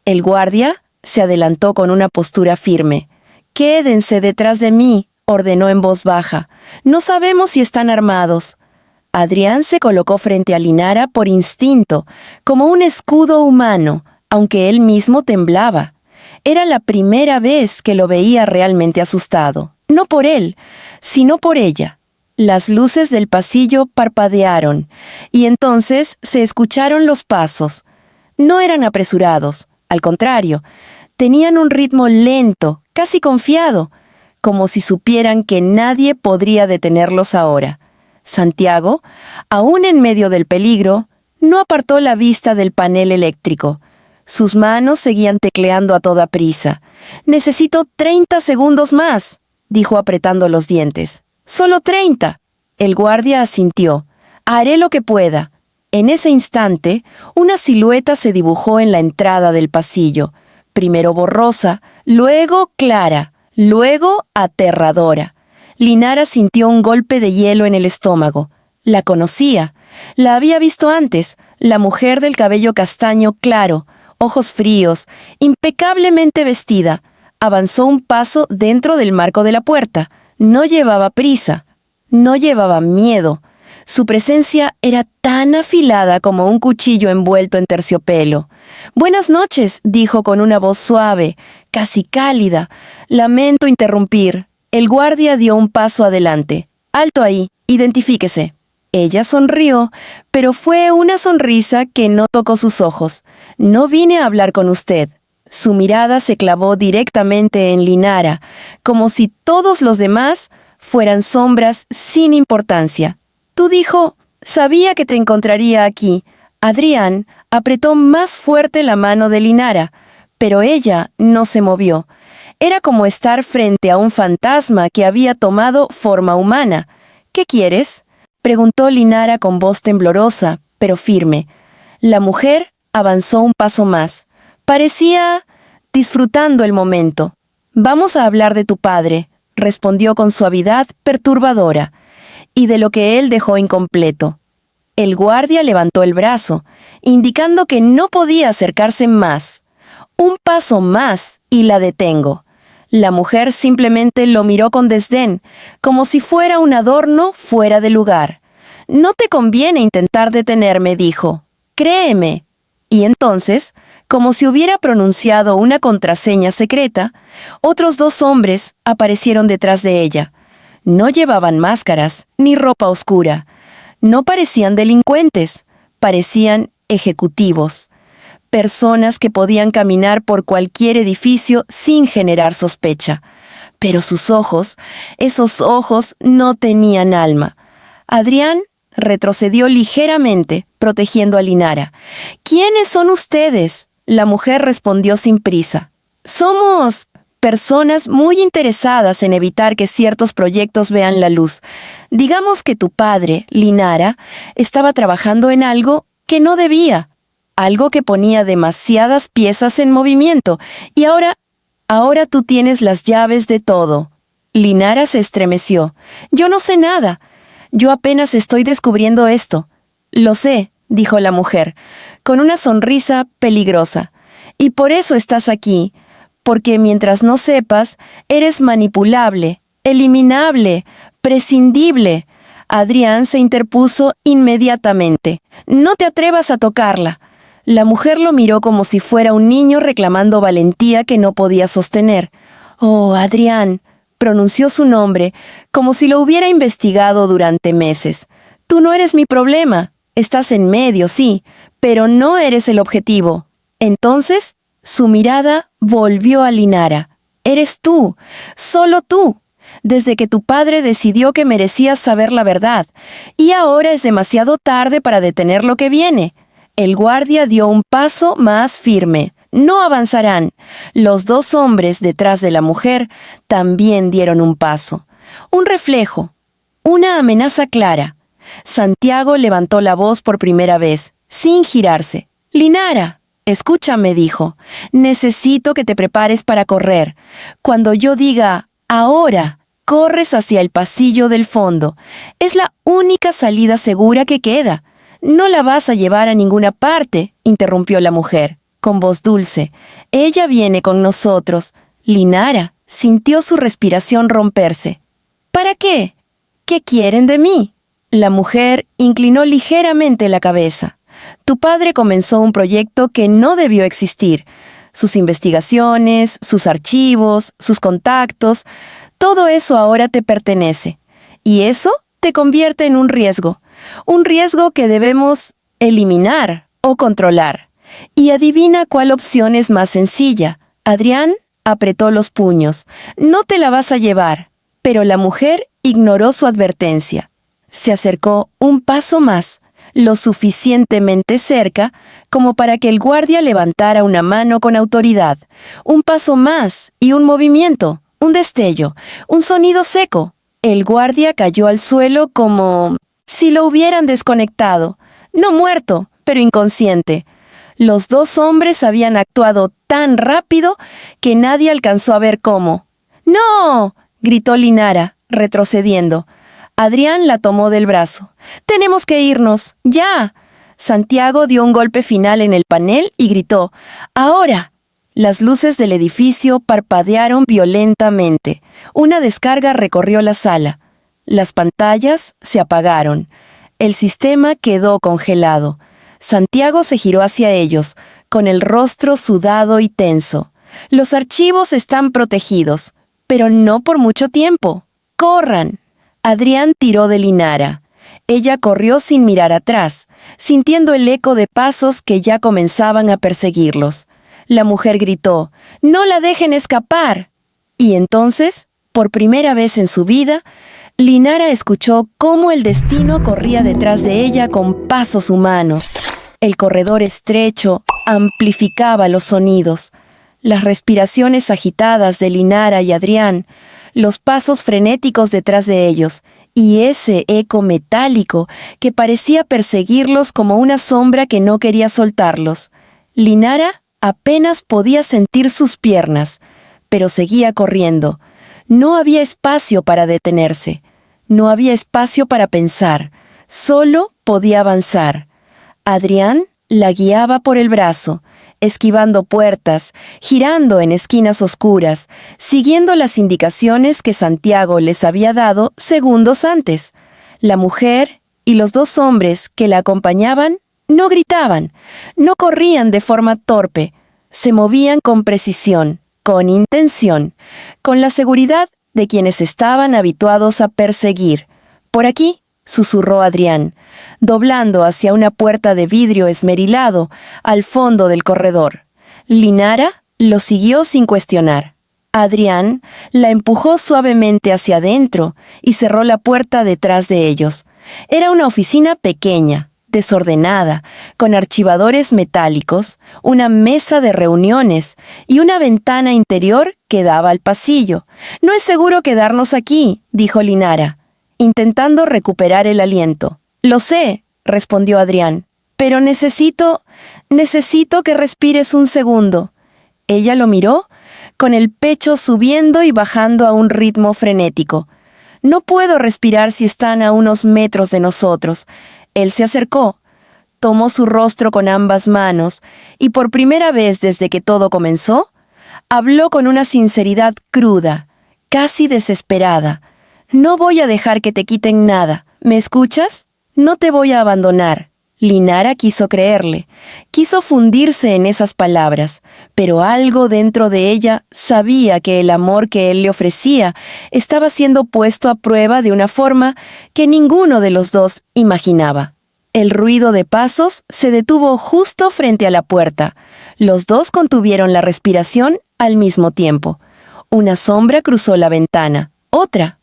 El guardia se adelantó con una postura firme. «Quédense detrás de mí», ordenó en voz baja. «No sabemos si están armados». Adrián se colocó frente a Linara por instinto, como un escudo humano, aunque él mismo temblaba. Era la primera vez que lo veía realmente asustado. No por él, sino por ella. Las luces del pasillo parpadearon, y entonces se escucharon los pasos. No eran apresurados, al contrario, tenían un ritmo lento, casi confiado, como si supieran que nadie podría detenerlos ahora. Santiago, aún en medio del peligro, no apartó la vista del panel eléctrico. Sus manos seguían tecleando a toda prisa. «Necesito 30 segundos más», dijo apretando los dientes. «Solo 30». El guardia asintió. «Haré lo que pueda». En ese instante, una silueta se dibujó en la entrada del pasillo. Primero borrosa, luego clara, luego aterradora. Linara sintió un golpe de hielo en el estómago. La conocía. La había visto antes, la mujer del cabello castaño claro, ojos fríos, impecablemente vestida. Avanzó un paso dentro del marco de la puerta. No llevaba prisa. No llevaba miedo. Su presencia era tan afilada como un cuchillo envuelto en terciopelo. «Buenas noches», dijo con una voz suave, casi cálida. «Lamento interrumpir». El guardia dio un paso adelante. «Alto ahí, identifíquese». Ella sonrió, pero fue una sonrisa que no tocó sus ojos. «No vine a hablar con usted». Su mirada se clavó directamente en Linara, como si todos los demás fueran sombras sin importancia. «Tú», dijo, «sabía que te encontraría aquí». Adrián apretó más fuerte la mano de Linara, pero ella no se movió. Era como estar frente a un fantasma que había tomado forma humana. «¿Qué quieres?», preguntó Linara con voz temblorosa, pero firme. La mujer avanzó un paso más. Parecía disfrutando el momento. «Vamos a hablar de tu padre», respondió con suavidad perturbadora, «y de lo que él dejó incompleto». El guardia levantó el brazo, indicando que no podía acercarse más. «Un paso más y la detengo». La mujer simplemente lo miró con desdén, como si fuera un adorno fuera de lugar. «No te conviene intentar detenerme», dijo. «Créeme». Y entonces, como si hubiera pronunciado una contraseña secreta, otros 2 hombres aparecieron detrás de ella. No llevaban máscaras ni ropa oscura. No parecían delincuentes, parecían ejecutivos. Personas que podían caminar por cualquier edificio sin generar sospecha. Pero sus ojos, esos ojos no tenían alma. Adrián retrocedió ligeramente, protegiendo a Linara. «¿Quiénes son ustedes?», la mujer respondió sin prisa. «Somos personas muy interesadas en evitar que ciertos proyectos vean la luz. Digamos que tu padre, Linara, estaba trabajando en algo que no debía. Algo que ponía demasiadas piezas en movimiento, y ahora tú tienes las llaves de todo». Linara se estremeció. «Yo no sé nada. Yo apenas estoy descubriendo esto». «Lo sé», dijo la mujer, con una sonrisa peligrosa. «Y por eso estás aquí, porque mientras no sepas, eres manipulable, eliminable, prescindible». Adrián se interpuso inmediatamente. «No te atrevas a tocarla». La mujer lo miró como si fuera un niño reclamando valentía que no podía sostener. «Oh, Adrián», pronunció su nombre, como si lo hubiera investigado durante meses. «Tú no eres mi problema. Estás en medio, sí, pero no eres el objetivo». Entonces, su mirada volvió a Linara. «Eres tú, solo tú. Desde que tu padre decidió que merecías saber la verdad, y ahora es demasiado tarde para detener lo que viene». El guardia dio un paso más firme. «No avanzarán». Los 2 hombres detrás de la mujer también dieron un paso. Un reflejo, una amenaza clara. Santiago levantó la voz por primera vez, sin girarse. «Linara, escúchame», dijo. «Necesito que te prepares para correr. Cuando yo diga ahora, corres hacia el pasillo del fondo. Es la única salida segura que queda». «No la vas a llevar a ninguna parte», interrumpió la mujer, con voz dulce. «Ella viene con nosotros». Linara sintió su respiración romperse. «¿Para qué? ¿Qué quieren de mí?». La mujer inclinó ligeramente la cabeza. «Tu padre comenzó un proyecto que no debió existir. Sus investigaciones, sus archivos, sus contactos, todo eso ahora te pertenece. Y eso te convierte en un riesgo que debemos eliminar o controlar. Y adivina cuál opción es más sencilla». Adrián apretó los puños. «No te la vas a llevar». Pero la mujer ignoró su advertencia. Se acercó un paso más. lo suficientemente cerca como para que el guardia levantara una mano con autoridad. Un paso más y un movimiento, un destello, un sonido seco. El guardia cayó al suelo como si lo hubieran desconectado. No muerto, pero inconsciente. Los dos hombres habían actuado tan rápido que nadie alcanzó a ver cómo. ¡No!, gritó Linara, retrocediendo. Adrián la tomó del brazo. «¡Tenemos que irnos! ¡Ya!». Santiago dio un golpe final en el panel y gritó: «¡Ahora!». Las luces del edificio parpadearon violentamente. Una descarga recorrió la sala. Las pantallas se apagaron. El sistema quedó congelado. Santiago se giró hacia ellos, con el rostro sudado y tenso. «Los archivos están protegidos, pero no por mucho tiempo. ¡Corran!». Adrián tiró de Linara. Ella corrió sin mirar atrás, sintiendo el eco de pasos que ya comenzaban a perseguirlos. La mujer gritó: «¡No la dejen escapar!». Y entonces, por primera vez en su vida, Linara escuchó cómo el destino corría detrás de ella con pasos humanos. El corredor estrecho amplificaba los sonidos. Las respiraciones agitadas de Linara y Adrián, los pasos frenéticos detrás de ellos, y ese eco metálico que parecía perseguirlos como una sombra que no quería soltarlos. Linara apenas podía sentir sus piernas, pero seguía corriendo. No había espacio para detenerse. No había espacio para pensar. Solo podía avanzar. Adrián la guiaba por el brazo, esquivando puertas, girando en esquinas oscuras, siguiendo las indicaciones que Santiago les había dado segundos antes. La mujer y los dos hombres que la acompañaban no gritaban, no corrían de forma torpe, se movían con precisión, con intención, con la seguridad de quienes estaban habituados a perseguir. «Por aquí», susurró Adrián, doblando hacia una puerta de vidrio esmerilado al fondo del corredor. Linara lo siguió sin cuestionar. Adrián la empujó suavemente hacia adentro y cerró la puerta detrás de ellos. Era una oficina pequeña, desordenada, con archivadores metálicos, una mesa de reuniones y una ventana interior que daba al pasillo. «No es seguro quedarnos aquí», dijo Linara, intentando recuperar el aliento. «Lo sé», respondió Adrián, «pero necesito que respires un segundo». Ella lo miró, con el pecho subiendo y bajando a un ritmo frenético. «No puedo respirar si están a unos metros de nosotros». Él se acercó, tomó su rostro con ambas manos y por primera vez desde que todo comenzó, habló con una sinceridad cruda, casi desesperada. «No voy a dejar que te quiten nada. ¿Me escuchas? No te voy a abandonar». Linara quiso creerle, quiso fundirse en esas palabras, pero algo dentro de ella sabía que el amor que él le ofrecía estaba siendo puesto a prueba de una forma que ninguno de los dos imaginaba. El ruido de pasos se detuvo justo frente a la puerta. Los dos contuvieron la respiración al mismo tiempo. Una sombra cruzó la ventana. Otra.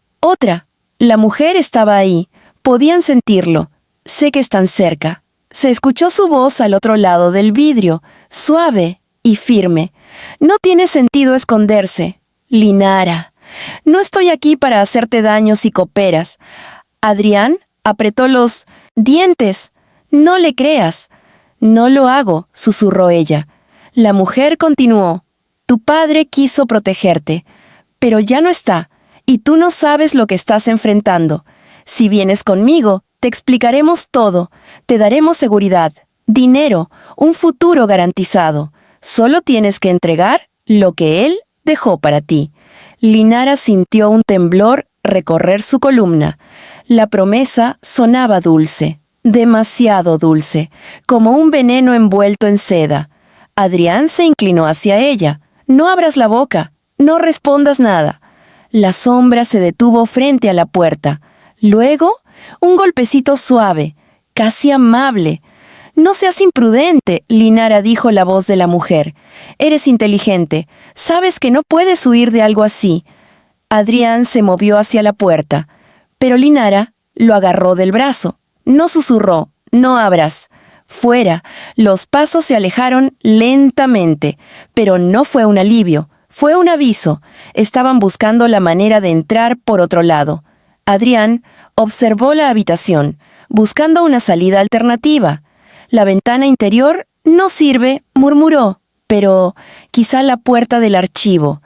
La mujer estaba ahí. Podían sentirlo. «Sé que están cerca». Se escuchó su voz al otro lado del vidrio, suave y firme. «No tiene sentido esconderse. Linara, no estoy aquí para hacerte daño si cooperas». Adrián apretó los dientes. «No le creas». «No lo hago», susurró ella. La mujer continuó. «Tu padre quiso protegerte, pero ya no está, y tú no sabes lo que estás enfrentando. Si vienes conmigo, te explicaremos todo, te daremos seguridad, dinero, un futuro garantizado. Solo tienes que entregar lo que él dejó para ti». Linara sintió un temblor recorrer su columna. La promesa sonaba dulce, demasiado dulce, como un veneno envuelto en seda. Adrián se inclinó hacia ella. «No abras la boca, no respondas nada». La sombra se detuvo frente a la puerta. Luego, un golpecito suave, casi amable. «No seas imprudente», Linara dijo la voz de la mujer. «Eres inteligente. Sabes que no puedes huir de algo así». Adrián se movió hacia la puerta, pero Linara lo agarró del brazo. No susurró, no abras. Fuera. Los pasos se alejaron lentamente, pero no fue un alivio, fue un aviso. Estaban buscando la manera de entrar por otro lado. Adrián observó la habitación, buscando una salida alternativa. La ventana interior no sirve, murmuró, pero quizá la puerta del archivo.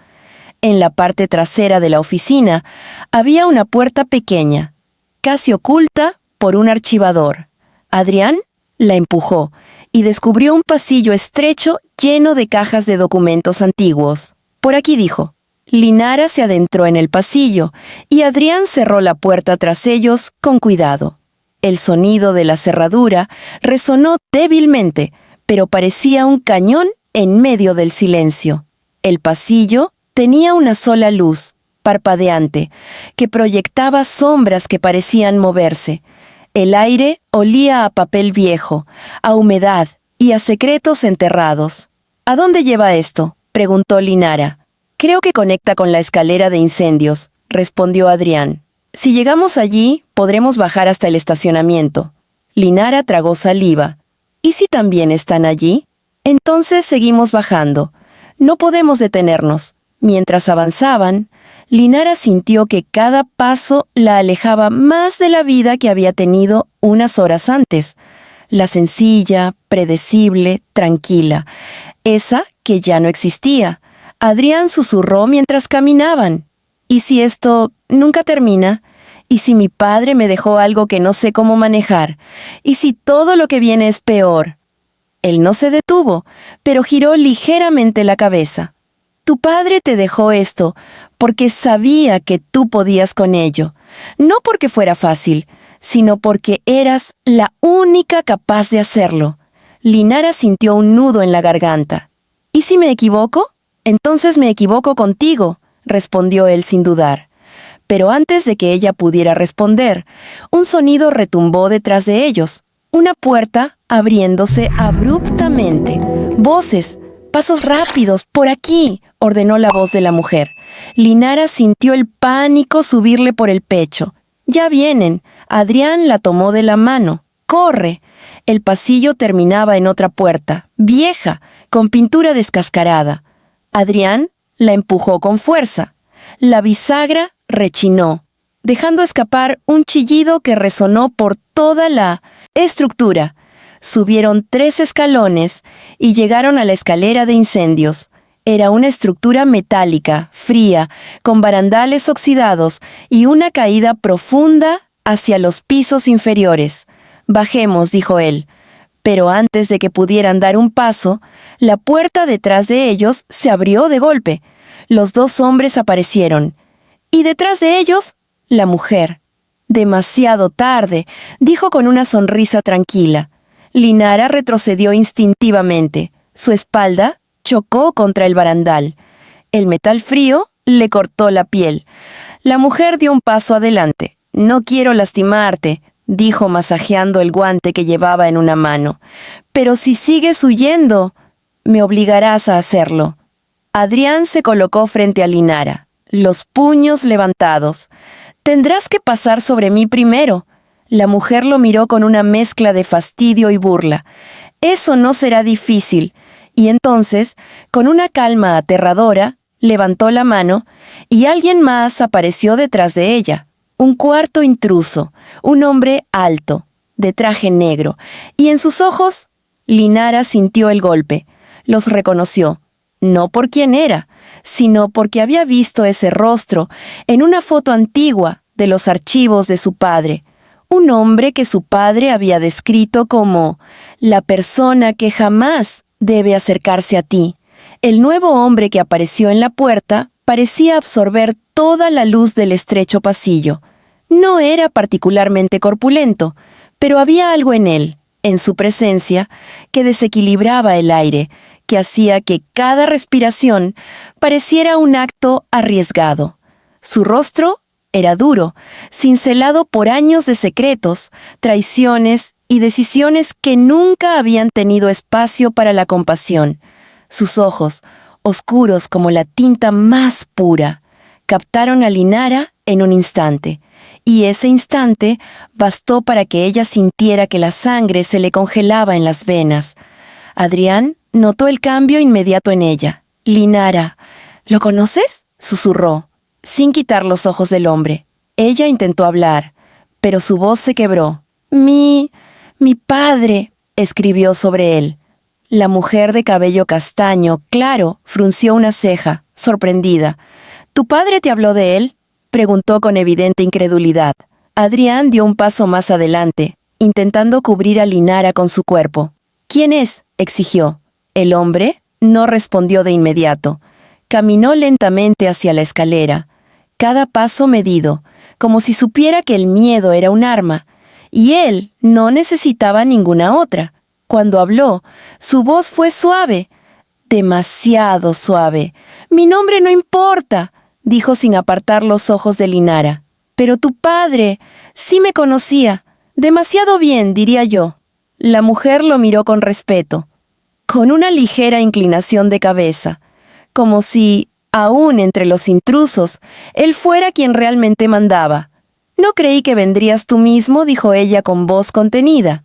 En la parte trasera de la oficina había una puerta pequeña, casi oculta por un archivador. Adrián la empujó y descubrió un pasillo estrecho lleno de cajas de documentos antiguos. Por aquí, dijo. Linara se adentró en el pasillo y Adrián cerró la puerta tras ellos con cuidado. El sonido de la cerradura resonó débilmente, pero parecía un cañón en medio del silencio. El pasillo tenía una sola luz, parpadeante, que proyectaba sombras que parecían moverse. El aire olía a papel viejo, a humedad y a secretos enterrados. ¿A dónde lleva esto?, preguntó Linara. Creo que conecta con la escalera de incendios, respondió Adrián. Si llegamos allí, podremos bajar hasta el estacionamiento. Linara tragó saliva. ¿Y si también están allí? Entonces seguimos bajando. No podemos detenernos. Mientras avanzaban, Linara sintió que cada paso la alejaba más de la vida que había tenido unas horas antes. La sencilla, predecible, tranquila. Esa que ya no existía. Adrián susurró mientras caminaban. ¿Y si esto nunca termina? ¿Y si mi padre me dejó algo que no sé cómo manejar? ¿Y si todo lo que viene es peor? Él no se detuvo, pero giró ligeramente la cabeza. Tu padre te dejó esto porque sabía que tú podías con ello. No porque fuera fácil, sino porque eras la única capaz de hacerlo. Linara sintió un nudo en la garganta. ¿Y si me equivoco? Entonces me equivoco contigo, respondió él sin dudar. Pero antes de que ella pudiera responder, un sonido retumbó detrás de ellos. Una puerta abriéndose abruptamente. Voces. «Pasos rápidos, por aquí», ordenó la voz de la mujer. Linara sintió el pánico subirle por el pecho. «Ya vienen». Adrián la tomó de la mano. «Corre». El pasillo terminaba en otra puerta, vieja, con pintura descascarada. Adrián la empujó con fuerza. La bisagra rechinó, dejando escapar un chillido que resonó por toda la estructura. Subieron 3 escalones y llegaron a la escalera de incendios. Era una estructura metálica, fría, con barandales oxidados y una caída profunda hacia los pisos inferiores. «Bajemos», dijo él. Pero antes de que pudieran dar un paso, la puerta detrás de ellos se abrió de golpe. Los 2 hombres aparecieron. Y detrás de ellos, la mujer. «Demasiado tarde», dijo con una sonrisa tranquila. Linara retrocedió instintivamente. Su espalda chocó contra el barandal. El metal frío le cortó la piel. La mujer dio un paso adelante. «No quiero lastimarte», dijo masajeando el guante que llevaba en una mano. «Pero si sigues huyendo, me obligarás a hacerlo». Adrián se colocó frente a Linara, los puños levantados. «Tendrás que pasar sobre mí primero». La mujer lo miró con una mezcla de fastidio y burla. «Eso no será difícil». Y entonces, con una calma aterradora, levantó la mano y alguien más apareció detrás de ella. Un cuarto intruso, un hombre alto, de traje negro, y en sus ojos, Linara sintió el golpe. Los reconoció, no por quién era, sino porque había visto ese rostro en una foto antigua de los archivos de su padre. Un hombre que su padre había descrito como la persona que jamás debe acercarse a ti. El nuevo hombre que apareció en la puerta parecía absorber toda la luz del estrecho pasillo. No era particularmente corpulento, pero había algo en él, en su presencia, que desequilibraba el aire, que hacía que cada respiración pareciera un acto arriesgado. Su rostro era duro, cincelado por años de secretos, traiciones y decisiones que nunca habían tenido espacio para la compasión. Sus ojos, oscuros como la tinta más pura, captaron a Linara en un instante, y ese instante bastó para que ella sintiera que la sangre se le congelaba en las venas. Adrián notó el cambio inmediato en ella. «Linara, ¿lo conoces?», susurró, sin quitar los ojos del hombre. Ella intentó hablar, pero su voz se quebró. Mi padre», escribió sobre él. La mujer de cabello castaño, claro, frunció una ceja, sorprendida. «¿Tu padre te habló de él?», preguntó con evidente incredulidad. Adrián dio un paso más adelante, intentando cubrir a Linara con su cuerpo. «¿Quién es?», exigió. El hombre no respondió de inmediato. Caminó lentamente hacia la escalera, cada paso medido, como si supiera que el miedo era un arma, y él no necesitaba ninguna otra. Cuando habló, su voz fue suave, demasiado suave. «Mi nombre no importa», dijo sin apartar los ojos de Linara. «Pero tu padre sí me conocía. Demasiado bien, diría yo». La mujer lo miró con respeto, con una ligera inclinación de cabeza, como si, aún entre los intrusos, él fuera quien realmente mandaba. «No creí que vendrías tú mismo», dijo ella con voz contenida.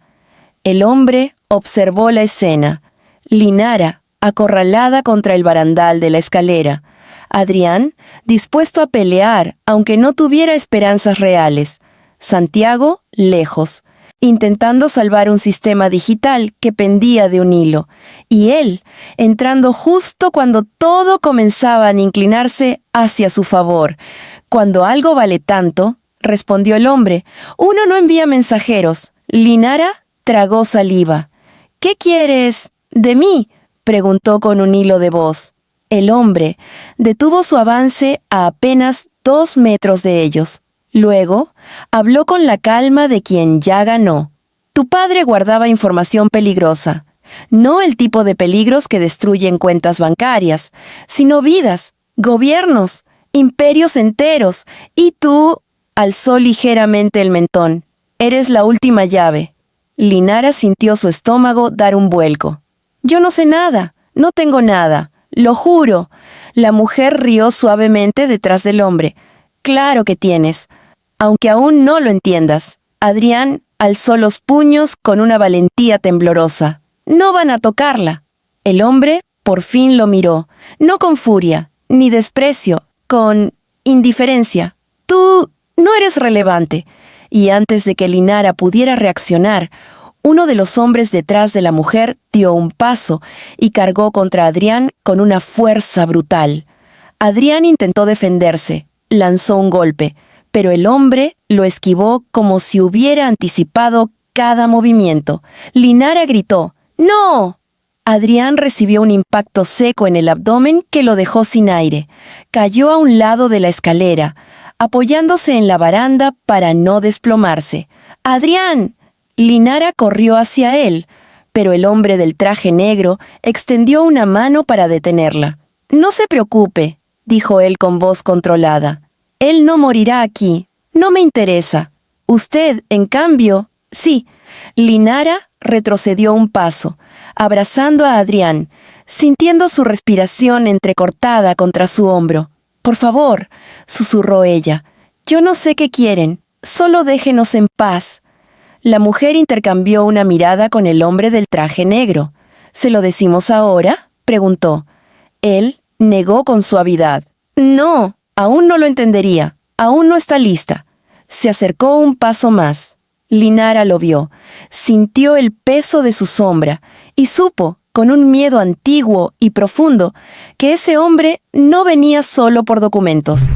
El hombre observó la escena. Linara, acorralada contra el barandal de la escalera. Adrián, dispuesto a pelear, aunque no tuviera esperanzas reales. Santiago, lejos, intentando salvar un sistema digital que pendía de un hilo. Y él, entrando justo cuando todo comenzaba a inclinarse hacia su favor. «Cuando algo vale tanto», respondió el hombre, «uno no envía mensajeros». Linara tragó saliva. «¿Qué quieres de mí?», preguntó con un hilo de voz. El hombre detuvo su avance a apenas 2 metros de ellos. Luego, habló con la calma de quien ya ganó. «Tu padre guardaba información peligrosa. No el tipo de peligros que destruyen cuentas bancarias, sino vidas, gobiernos, imperios enteros. Y tú», alzó ligeramente el mentón, «eres la última llave». Linara sintió su estómago dar un vuelco. «Yo no sé nada, no tengo nada, lo juro». La mujer rió suavemente detrás del hombre. «Claro que tienes, aunque aún no lo entiendas». Adrián alzó los puños con una valentía temblorosa. «No van a tocarla». El hombre por fin lo miró, no con furia, ni desprecio, con indiferencia. «Tú no eres relevante». Y antes de que Linara pudiera reaccionar, uno de los hombres detrás de la mujer dio un paso y cargó contra Adrián con una fuerza brutal. Adrián intentó defenderse, lanzó un golpe, pero el hombre lo esquivó como si hubiera anticipado cada movimiento. Linara gritó, «¡No!». Adrián recibió un impacto seco en el abdomen que lo dejó sin aire. Cayó a un lado de la escalera, apoyándose en la baranda para no desplomarse. «¡Adrián!». Linara corrió hacia él, pero el hombre del traje negro extendió una mano para detenerla. «No se preocupe», dijo él con voz controlada. «Él no morirá aquí. No me interesa. Usted, en cambio, sí». Linara retrocedió un paso, abrazando a Adrián, sintiendo su respiración entrecortada contra su hombro. «Por favor», susurró ella, «yo no sé qué quieren. Solo déjenos en paz». La mujer intercambió una mirada con el hombre del traje negro. «¿Se lo decimos ahora?», preguntó. Él negó con suavidad. «No, aún no lo entendería. Aún no está lista». Se acercó un paso más. Linara lo vio, sintió el peso de su sombra y supo, con un miedo antiguo y profundo, que ese hombre no venía solo por documentos.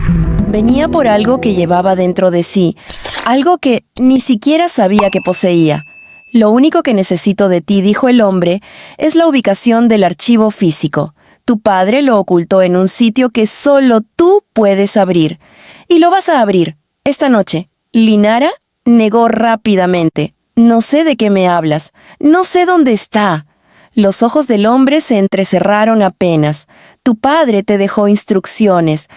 Venía por algo que llevaba dentro de sí, algo que ni siquiera sabía que poseía. «Lo único que necesito de ti», dijo el hombre, «es la ubicación del archivo físico. Tu padre lo ocultó en un sitio que solo tú puedes abrir. Y lo vas a abrir, esta noche». Linara negó rápidamente. «No sé de qué me hablas. No sé dónde está». Los ojos del hombre se entrecerraron apenas. «Tu padre te dejó instrucciones.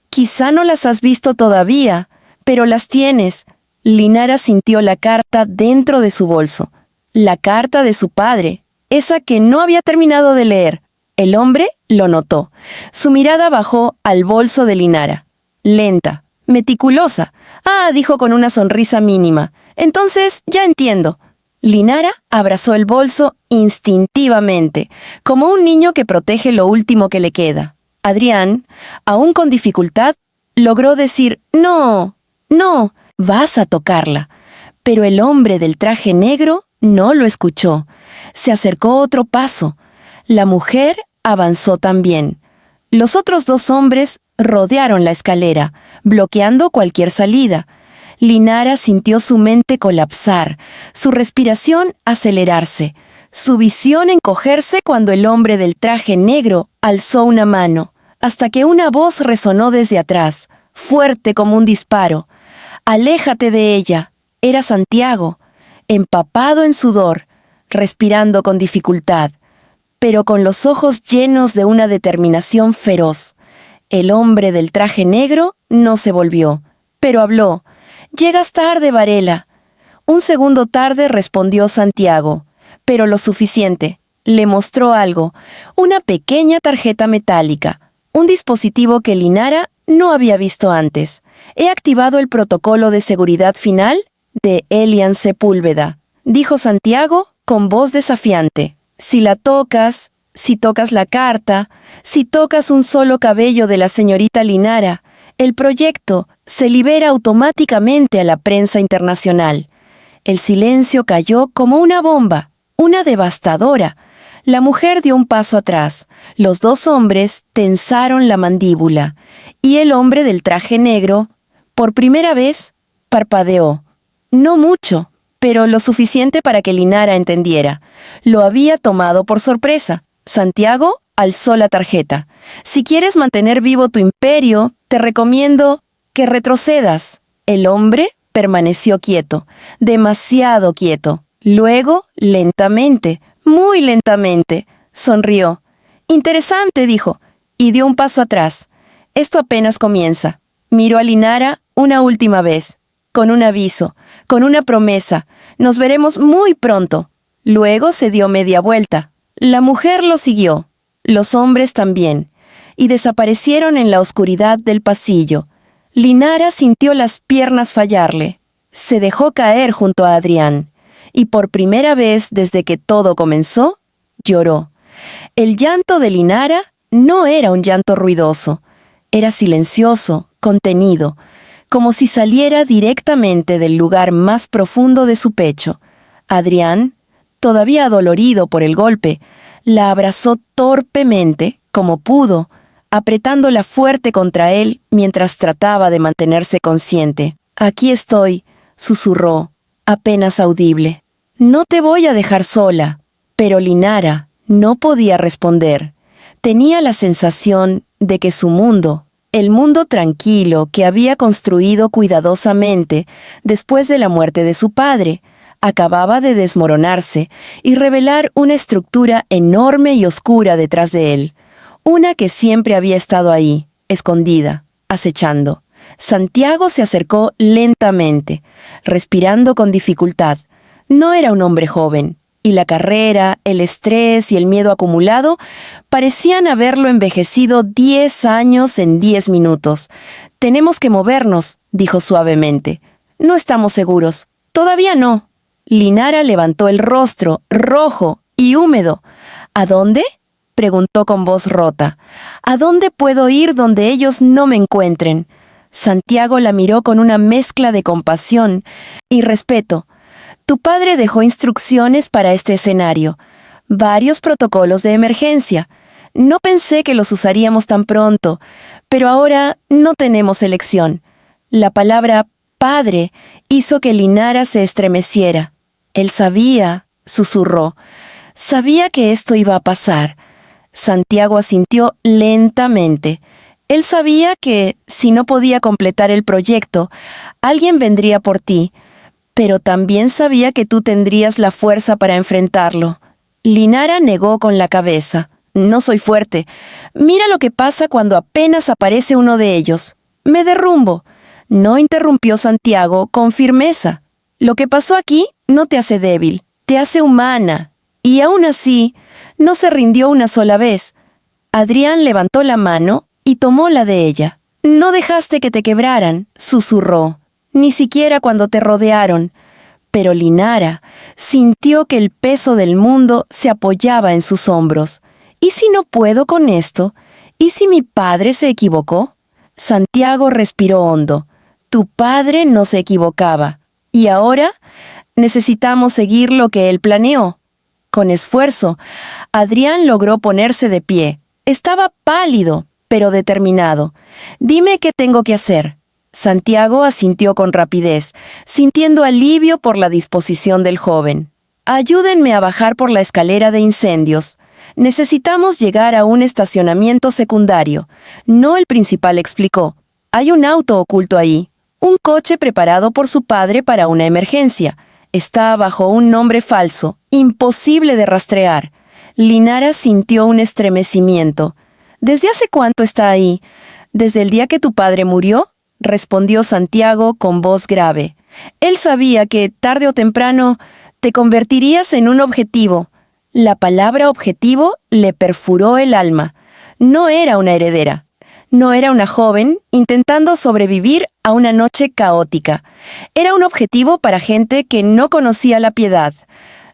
Quizá no las has visto todavía, pero las tienes». Linara sintió la carta dentro de su bolso. La carta de su padre, esa que no había terminado de leer. El hombre lo notó. Su mirada bajó al bolso de Linara. Lenta, meticulosa, Ah, dijo con una sonrisa mínima. Entonces, ya entiendo. Linara abrazó el bolso instintivamente, como un niño que protege lo último que le queda. Adrián, aún con dificultad, logró decir, no, no, vas a tocarla. Pero el hombre del traje negro no lo escuchó. Se acercó otro paso. La mujer avanzó también. Los otros dos hombres rodearon la escalera, bloqueando cualquier salida. Linara sintió su mente colapsar, su respiración acelerarse, su visión encogerse cuando el hombre del traje negro alzó una mano, hasta que una voz resonó desde atrás, fuerte como un disparo. «Aléjate de ella». Era Santiago, empapado en sudor, respirando con dificultad, pero con los ojos llenos de una determinación feroz. El hombre del traje negro no se volvió, pero habló. «Llegas tarde, Varela». Un segundo tarde respondió Santiago, pero lo suficiente. Le mostró algo, una pequeña tarjeta metálica, un dispositivo que Linara no había visto antes. «He activado el protocolo de seguridad final de Elian Sepúlveda», dijo Santiago con voz desafiante. «Si la tocas, si tocas la carta, si tocas un solo cabello de la señorita Linara, el proyecto se libera automáticamente a la prensa internacional». El silencio cayó como una bomba, una devastadora. La mujer dio un paso atrás. Los dos hombres tensaron la mandíbula. Y el hombre del traje negro, por primera vez, parpadeó. No mucho, pero lo suficiente para que Linara entendiera. Lo había tomado por sorpresa. Santiago alzó la tarjeta. «Si quieres mantener vivo tu imperio, te recomiendo que retrocedas». El hombre permaneció quieto, demasiado quieto. Luego, lentamente, muy lentamente, sonrió. «Interesante», dijo, y dio un paso atrás. «Esto apenas comienza». Miró a Linara una última vez, con un aviso, con una promesa. «Nos veremos muy pronto». Luego se dio media vuelta. La mujer lo siguió, los hombres también, y desaparecieron en la oscuridad del pasillo. Linara sintió las piernas fallarle. Se dejó caer junto a Adrián, y por primera vez desde que todo comenzó, lloró. El llanto de Linara no era un llanto ruidoso, era silencioso, contenido, como si saliera directamente del lugar más profundo de su pecho. Adrián, todavía adolorido por el golpe, la abrazó torpemente, como pudo, apretándola fuerte contra él mientras trataba de mantenerse consciente. «Aquí estoy», susurró, apenas audible. «No te voy a dejar sola». Pero Linara no podía responder. Tenía la sensación de que su mundo, el mundo tranquilo que había construido cuidadosamente después de la muerte de su padre, acababa de desmoronarse y revelar una estructura enorme y oscura detrás de él. Una que siempre había estado ahí, escondida, acechando. Santiago se acercó lentamente, respirando con dificultad. No era un hombre joven, y la carrera, el estrés y el miedo acumulado parecían haberlo envejecido 10 años en 10 minutos. «Tenemos que movernos», dijo suavemente. «No estamos seguros». «Todavía no». Linara levantó el rostro, rojo y húmedo. «¿A dónde?», preguntó con voz rota. «¿A dónde puedo ir donde ellos no me encuentren?». Santiago la miró con una mezcla de compasión y respeto. «Tu padre dejó instrucciones para este escenario, varios protocolos de emergencia. No pensé que los usaríamos tan pronto, pero ahora no tenemos elección». La palabra «padre» hizo que Linara se estremeciera. Él sabía, susurró, sabía que esto iba a pasar. Santiago asintió lentamente. Él sabía que, si no podía completar el proyecto, alguien vendría por ti, pero también sabía que tú tendrías la fuerza para enfrentarlo. Linara negó con la cabeza. «No soy fuerte. Mira lo que pasa cuando apenas aparece uno de ellos. Me derrumbo». No interrumpió Santiago con firmeza. «Lo que pasó aquí no te hace débil, te hace humana». Y aún así, no se rindió una sola vez. Adrián levantó la mano y tomó la de ella. «No dejaste que te quebraran», susurró. ni siquiera cuando te rodearon. Pero Linara sintió que el peso del mundo se apoyaba en sus hombros. ¿Y si no puedo con esto? ¿Y si mi padre se equivocó? Santiago respiró hondo. Tu padre no se equivocaba. ¿Y ahora? Necesitamos seguir lo que él planeó. Con esfuerzo, Adrián logró ponerse de pie. Estaba pálido, pero determinado. Dime qué tengo que hacer. Santiago asintió con rapidez, sintiendo alivio por la disposición del joven. Ayúdenme a bajar por la escalera de incendios. Necesitamos llegar a un estacionamiento secundario. No el principal, explicó. Hay un auto oculto ahí. Un coche preparado por su padre para una emergencia. Está bajo un nombre falso, imposible de rastrear. Linara sintió un estremecimiento. ¿Desde hace cuánto está ahí? ¿Desde el día que tu padre murió? Respondió Santiago con voz grave. Él sabía que, tarde o temprano, te convertirías en un objetivo. La palabra objetivo le perforó el alma. No era una heredera. No era una joven intentando sobrevivir a una noche caótica. Era un objetivo para gente que no conocía la piedad.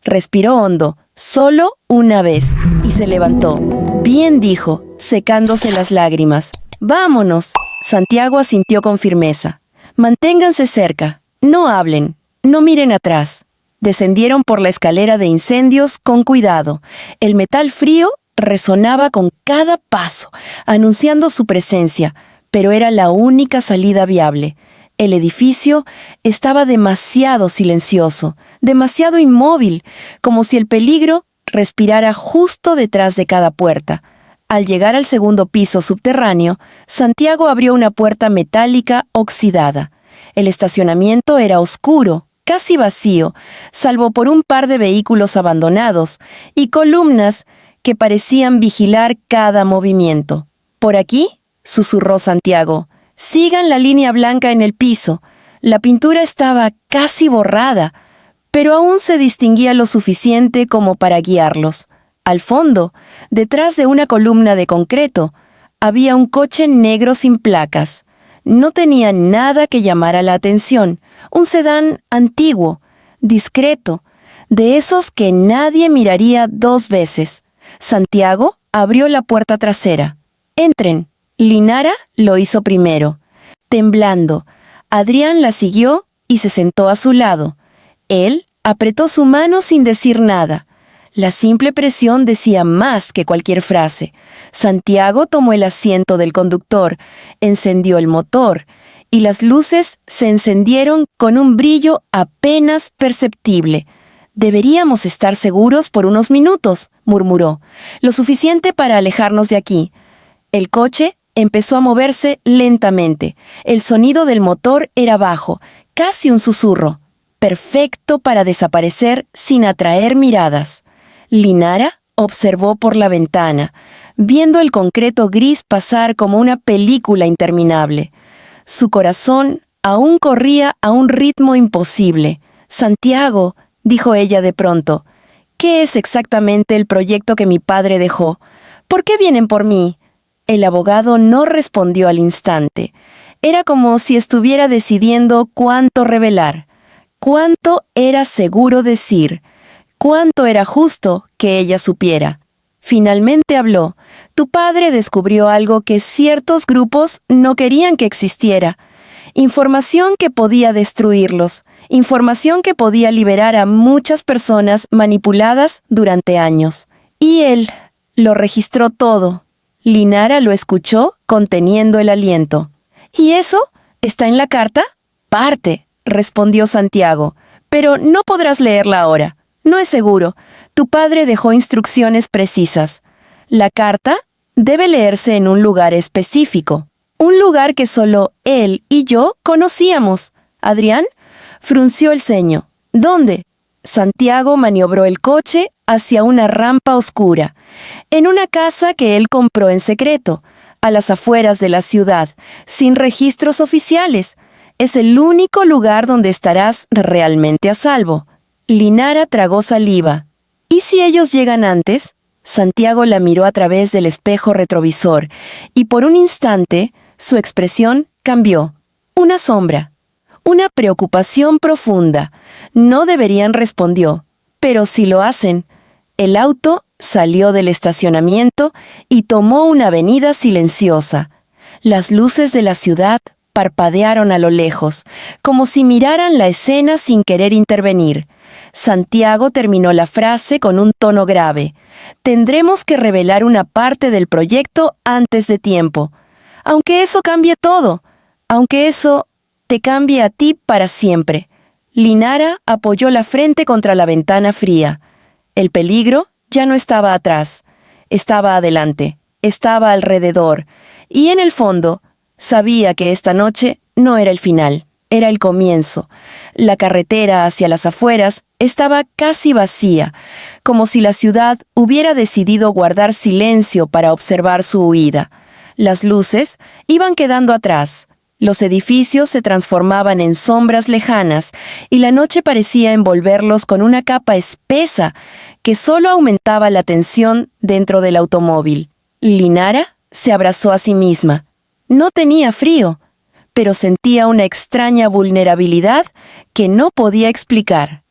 Respiró hondo, solo una vez, y se levantó. Bien, dijo, secándose las lágrimas. Vámonos. Santiago asintió con firmeza. Manténganse cerca. No hablen. No miren atrás. Descendieron por la escalera de incendios con cuidado. El metal frío resonaba con cada paso, anunciando su presencia, pero era la única salida viable. El edificio estaba demasiado silencioso, demasiado inmóvil, como si el peligro respirara justo detrás de cada puerta. Al llegar al segundo piso subterráneo, Santiago abrió una puerta metálica oxidada. El estacionamiento era oscuro, casi vacío, salvo por un par de vehículos abandonados y columnas que parecían vigilar cada movimiento. «¿Por aquí?», susurró Santiago. «Sigan la línea blanca en el piso». La pintura estaba casi borrada, pero aún se distinguía lo suficiente como para guiarlos. Al fondo, detrás de una columna de concreto, había un coche negro sin placas. No tenía nada que llamara la atención. Un sedán antiguo, discreto, de esos que nadie miraría dos veces. Santiago abrió la puerta trasera. «Entren». Linara lo hizo primero. Temblando, Adrián la siguió y se sentó a su lado. Él apretó su mano sin decir nada. La simple presión decía más que cualquier frase. Santiago tomó el asiento del conductor, encendió el motor, y las luces se encendieron con un brillo apenas perceptible. «Deberíamos estar seguros por unos minutos», murmuró, «lo suficiente para alejarnos de aquí». El coche empezó a moverse lentamente. El sonido del motor era bajo, casi un susurro, perfecto para desaparecer sin atraer miradas. Linara observó por la ventana, viendo el concreto gris pasar como una película interminable. Su corazón aún corría a un ritmo imposible. «Santiago», dijo ella de pronto, «¿qué es exactamente el proyecto que mi padre dejó? ¿Por qué vienen por mí?» El abogado no respondió al instante. Era como si estuviera decidiendo cuánto revelar, cuánto era seguro decir, cuánto era justo que ella supiera. Finalmente habló. «Tu padre descubrió algo que ciertos grupos no querían que existiera. Información que podía destruirlos. Información que podía liberar a muchas personas manipuladas durante años. Y él lo registró todo». Linara lo escuchó conteniendo el aliento. «¿Y eso? ¿Está en la carta?» «Parte», respondió Santiago, «pero no podrás leerla ahora. No es seguro. Tu padre dejó instrucciones precisas. La carta debe leerse en un lugar específico. Un lugar que solo él y yo conocíamos». Adrián frunció el ceño. «¿Dónde?» Santiago maniobró el coche hacia una rampa oscura, en una casa que él compró en secreto, a las afueras de la ciudad, sin registros oficiales. Es el único lugar donde estarás realmente a salvo. Linara tragó saliva. ¿Y si ellos llegan antes? Santiago la miró a través del espejo retrovisor, y por un instante su expresión cambió. Una sombra Una preocupación profunda. No deberían, respondió. Pero si lo hacen. El auto salió del estacionamiento y tomó una avenida silenciosa. Las luces de la ciudad parpadearon a lo lejos, como si miraran la escena sin querer intervenir. Santiago terminó la frase con un tono grave. Tendremos que revelar una parte del proyecto antes de tiempo. Aunque eso cambie todo. Aunque eso te cambie a ti para siempre. Linara apoyó la frente contra la ventana fría. El peligro ya no estaba atrás. Estaba adelante. Estaba alrededor. Y en el fondo, sabía que esta noche no era el final. Era el comienzo. La carretera hacia las afueras estaba casi vacía, como si la ciudad hubiera decidido guardar silencio para observar su huida. Las luces iban quedando atrás. Los edificios se transformaban en sombras lejanas y la noche parecía envolverlos con una capa espesa que solo aumentaba la tensión dentro del automóvil. Linara se abrazó a sí misma. No tenía frío, pero sentía una extraña vulnerabilidad que no podía explicar,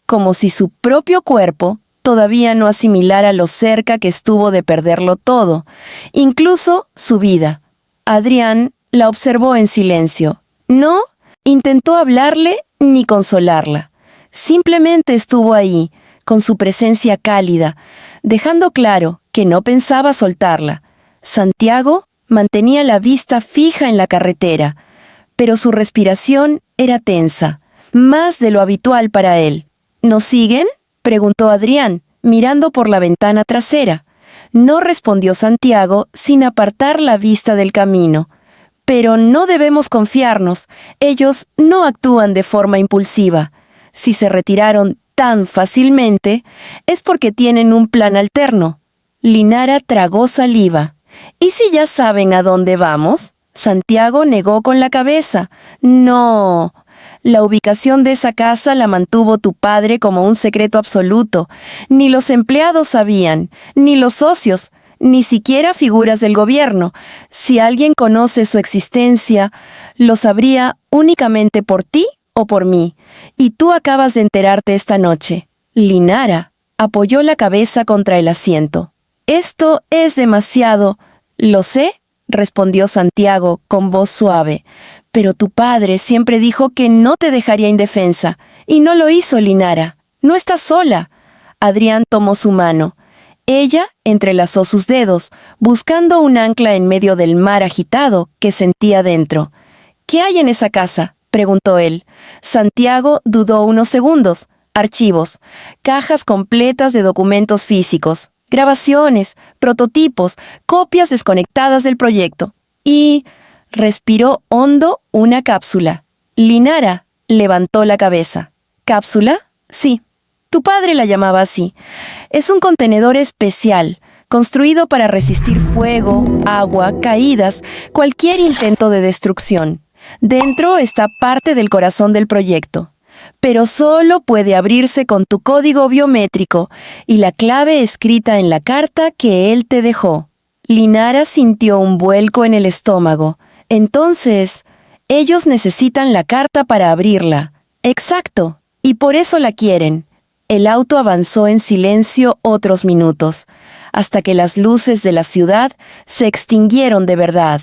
como si su propio cuerpo todavía no asimilara lo cerca que estuvo de perderlo todo, incluso su vida. Adrián la observó en silencio. No intentó hablarle ni consolarla. Simplemente estuvo ahí, con su presencia cálida, dejando claro que no pensaba soltarla. Santiago mantenía la vista fija en la carretera, pero su respiración era tensa, más de lo habitual para él. ¿Nos siguen?, preguntó Adrián, mirando por la ventana trasera. No respondió Santiago sin apartar la vista del camino. Pero no debemos confiarnos. Ellos no actúan de forma impulsiva. Si se retiraron tan fácilmente, es porque tienen un plan alterno. Linara tragó saliva. ¿Y si ya saben a dónde vamos? Santiago negó con la cabeza. No. La ubicación de esa casa la mantuvo tu padre como un secreto absoluto. Ni los empleados sabían, ni los socios, ni siquiera figuras del gobierno. Si alguien conoce su existencia, lo sabría únicamente por ti o por mí. Y tú acabas de enterarte esta noche. Linara apoyó la cabeza contra el asiento. Esto es demasiado. Lo sé, respondió Santiago con voz suave. Pero tu padre siempre dijo que no te dejaría indefensa. Y no lo hizo, Linara. No estás sola. Adrián tomó su mano. Ella entrelazó sus dedos, buscando un ancla en medio del mar agitado que sentía dentro. ¿Qué hay en esa casa?, preguntó él. Santiago dudó unos segundos. Archivos, cajas completas de documentos físicos, grabaciones, prototipos, copias desconectadas del proyecto. Y respiró hondo una cápsula. Linara levantó la cabeza. ¿Cápsula? Sí. Tu padre la llamaba así. Es un contenedor especial, construido para resistir fuego, agua, caídas, cualquier intento de destrucción. Dentro está parte del corazón del proyecto. Pero solo puede abrirse con tu código biométrico y la clave escrita en la carta que él te dejó. Linara sintió un vuelco en el estómago. Entonces, ellos necesitan la carta para abrirla. Exacto, y por eso la quieren. El auto avanzó en silencio otros minutos, hasta que las luces de la ciudad se extinguieron de verdad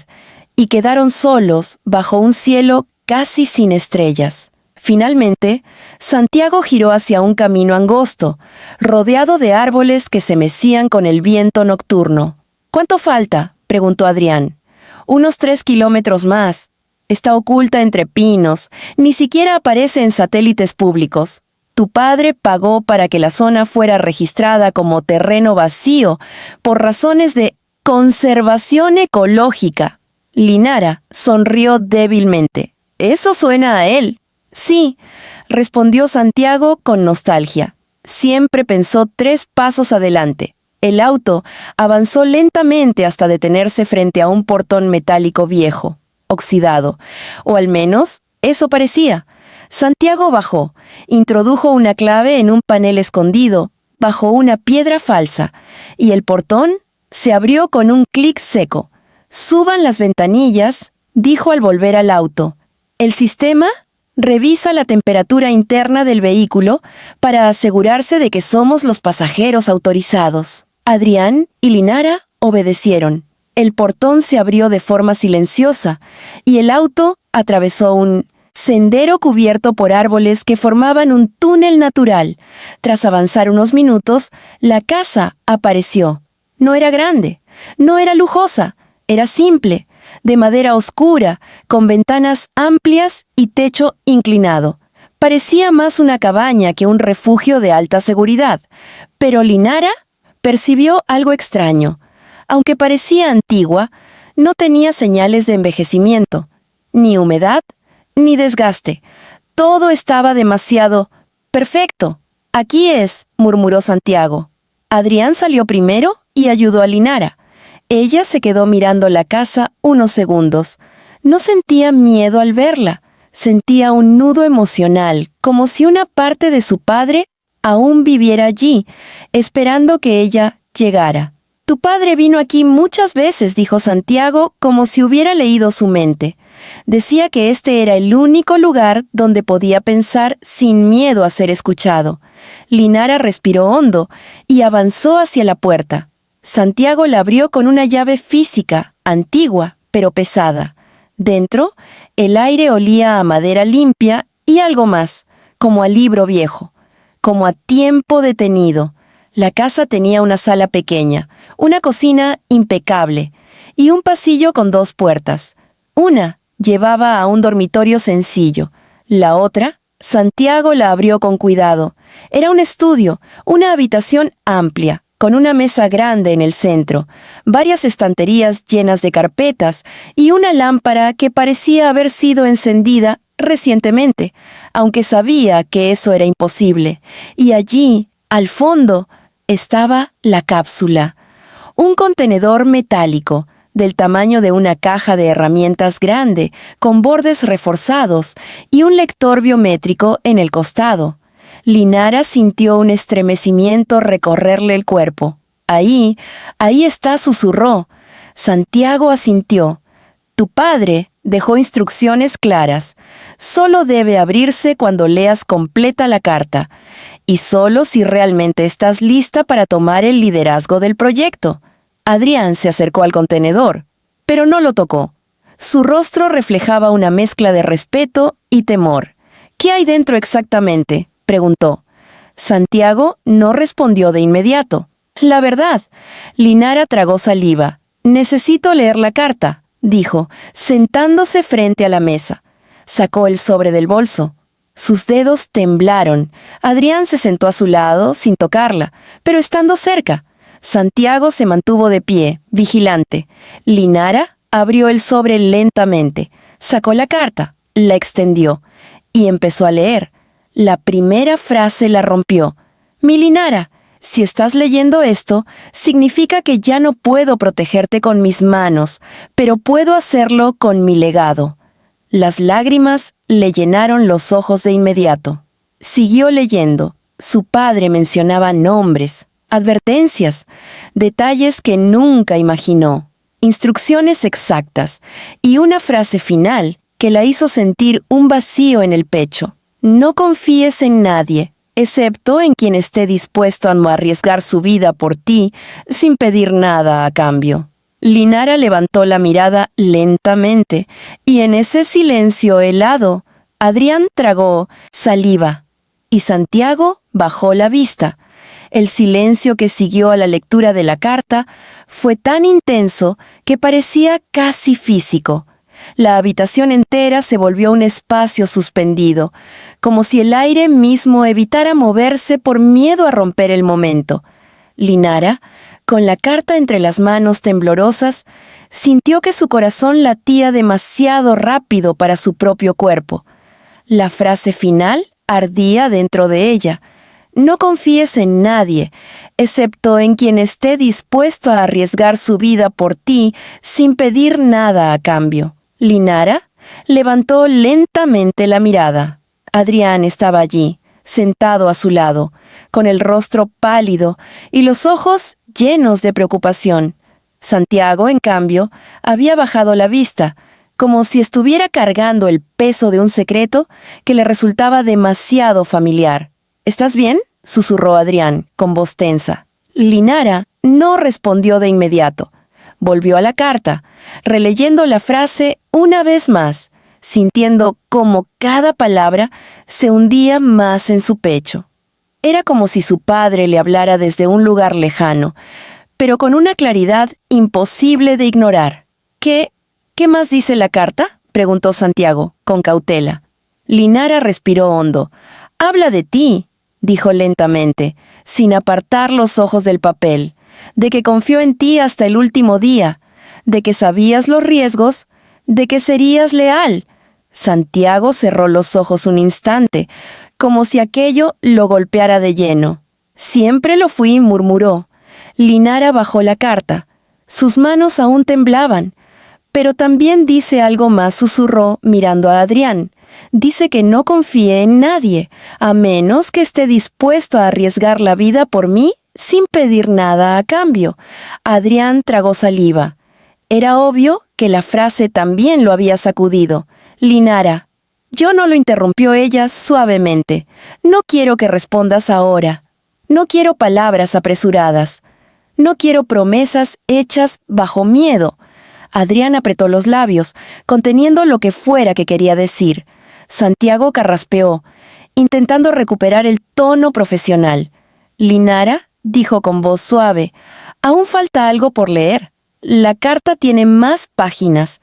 y quedaron solos bajo un cielo casi sin estrellas. Finalmente, Santiago giró hacia un camino angosto, rodeado de árboles que se mecían con el viento nocturno. ¿Cuánto falta?, preguntó Adrián. Unos 3 kilómetros más. Está oculta entre pinos, ni siquiera aparece en satélites públicos. Tu padre pagó para que la zona fuera registrada como terreno vacío por razones de conservación ecológica. Linara sonrió débilmente. Eso suena a él. Sí, respondió Santiago con nostalgia. Siempre pensó 3 pasos adelante. El auto avanzó lentamente hasta detenerse frente a un portón metálico viejo, oxidado, o al menos eso parecía. Santiago bajó, introdujo una clave en un panel escondido, bajo una piedra falsa, y el portón se abrió con un clic seco. «Suban las ventanillas», dijo al volver al auto. «El sistema Revisa la temperatura interna del vehículo para asegurarse de que somos los pasajeros autorizados. Adrián y Linara obedecieron. El portón se abrió de forma silenciosa y el auto atravesó un sendero cubierto por árboles que formaban un túnel natural. Tras avanzar unos minutos, la casa apareció. No era grande, no era lujosa, era simple, de madera oscura, con ventanas amplias y techo inclinado. Parecía más una cabaña que un refugio de alta seguridad, pero Linara percibió algo extraño. Aunque parecía antigua, no tenía señales de envejecimiento, ni humedad, ni desgaste. Todo estaba demasiado perfecto. Aquí es, murmuró Santiago. Adrián salió primero y ayudó a Linara. Ella se quedó mirando la casa unos segundos. No sentía miedo al verla. Sentía un nudo emocional, como si una parte de su padre aún viviera allí, esperando que ella llegara. Tu padre vino aquí muchas veces, dijo Santiago, como si hubiera leído su mente. Decía que este era el único lugar donde podía pensar sin miedo a ser escuchado. Linara respiró hondo y avanzó hacia la puerta. Santiago la abrió con una llave física, antigua, pero pesada. Dentro, el aire olía a madera limpia y algo más, como a libro viejo, como a tiempo detenido. La casa tenía una sala pequeña, una cocina impecable y un pasillo con 2 puertas. Una llevaba a un dormitorio sencillo. La otra, Santiago la abrió con cuidado. Era un estudio, una habitación amplia, con una mesa grande en el centro, varias estanterías llenas de carpetas y una lámpara que parecía haber sido encendida recientemente, aunque sabía que eso era imposible. Y allí, al fondo, estaba la cápsula, un contenedor metálico, del tamaño de una caja de herramientas grande, con bordes reforzados y un lector biométrico en el costado. Linara sintió un estremecimiento recorrerle el cuerpo. Ahí está, susurró. Santiago asintió. Tu padre dejó instrucciones claras. Solo debe abrirse cuando leas completa la carta. Y solo si realmente estás lista para tomar el liderazgo del proyecto. Adrián se acercó al contenedor, pero no lo tocó. Su rostro reflejaba una mezcla de respeto y temor. ¿Qué hay dentro exactamente?, preguntó. Santiago no respondió de inmediato. La verdad, Linara tragó saliva. Necesito leer la carta, dijo, sentándose frente a la mesa. Sacó el sobre del bolso. Sus dedos temblaron. Adrián se sentó a su lado, sin tocarla, pero estando cerca. Santiago se mantuvo de pie, vigilante. Linara abrió el sobre lentamente, sacó la carta, la extendió y empezó a leer. La primera frase la rompió. Mi Linara, si estás leyendo esto, significa que ya no puedo protegerte con mis manos, pero puedo hacerlo con mi legado. Las lágrimas le llenaron los ojos de inmediato. Siguió leyendo. Su padre mencionaba nombres, advertencias, detalles que nunca imaginó, instrucciones exactas y una frase final que la hizo sentir un vacío en el pecho. No confíes en nadie, excepto en quien esté dispuesto a no arriesgar su vida por ti sin pedir nada a cambio. Linara levantó la mirada lentamente, y en ese silencio helado, Adrián tragó saliva, y Santiago bajó la vista. El silencio que siguió a la lectura de la carta fue tan intenso que parecía casi físico. La habitación entera se volvió un espacio suspendido, como si el aire mismo evitara moverse por miedo a romper el momento. Linara, con la carta entre las manos temblorosas, sintió que su corazón latía demasiado rápido para su propio cuerpo. La frase final ardía dentro de ella. No confíes en nadie, excepto en quien esté dispuesto a arriesgar su vida por ti sin pedir nada a cambio. Linara levantó lentamente la mirada. Adrián estaba allí, sentado a su lado, con el rostro pálido y los ojos llenos de preocupación. Santiago, en cambio, había bajado la vista, como si estuviera cargando el peso de un secreto que le resultaba demasiado familiar. ¿Estás bien?, susurró Adrián, con voz tensa. Linara no respondió de inmediato. Volvió a la carta, releyendo la frase una vez más, sintiendo cómo cada palabra se hundía más en su pecho. Era como si su padre le hablara desde un lugar lejano, pero con una claridad imposible de ignorar. ¿Qué más dice la carta?, preguntó Santiago, con cautela. Linara respiró hondo. «Habla de ti», dijo lentamente, sin apartar los ojos del papel, «de que confió en ti hasta el último día, de que sabías los riesgos, de que serías leal». Santiago cerró los ojos un instante, como si aquello lo golpeara de lleno. «Siempre lo fui», murmuró. Linara bajó la carta. Sus manos aún temblaban. «Pero también dice algo más», susurró, mirando a Adrián. «Dice que no confíe en nadie, a menos que esté dispuesto a arriesgar la vida por mí sin pedir nada a cambio». Adrián tragó saliva. Era obvio que la frase también lo había sacudido. «Linara». «Yo no», lo interrumpió ella suavemente. «No quiero que respondas ahora. No quiero palabras apresuradas. No quiero promesas hechas bajo miedo». Adrián apretó los labios, conteniendo lo que fuera que quería decir. Santiago carraspeó, intentando recuperar el tono profesional. «Linara», dijo con voz suave, «aún falta algo por leer. La carta tiene más páginas».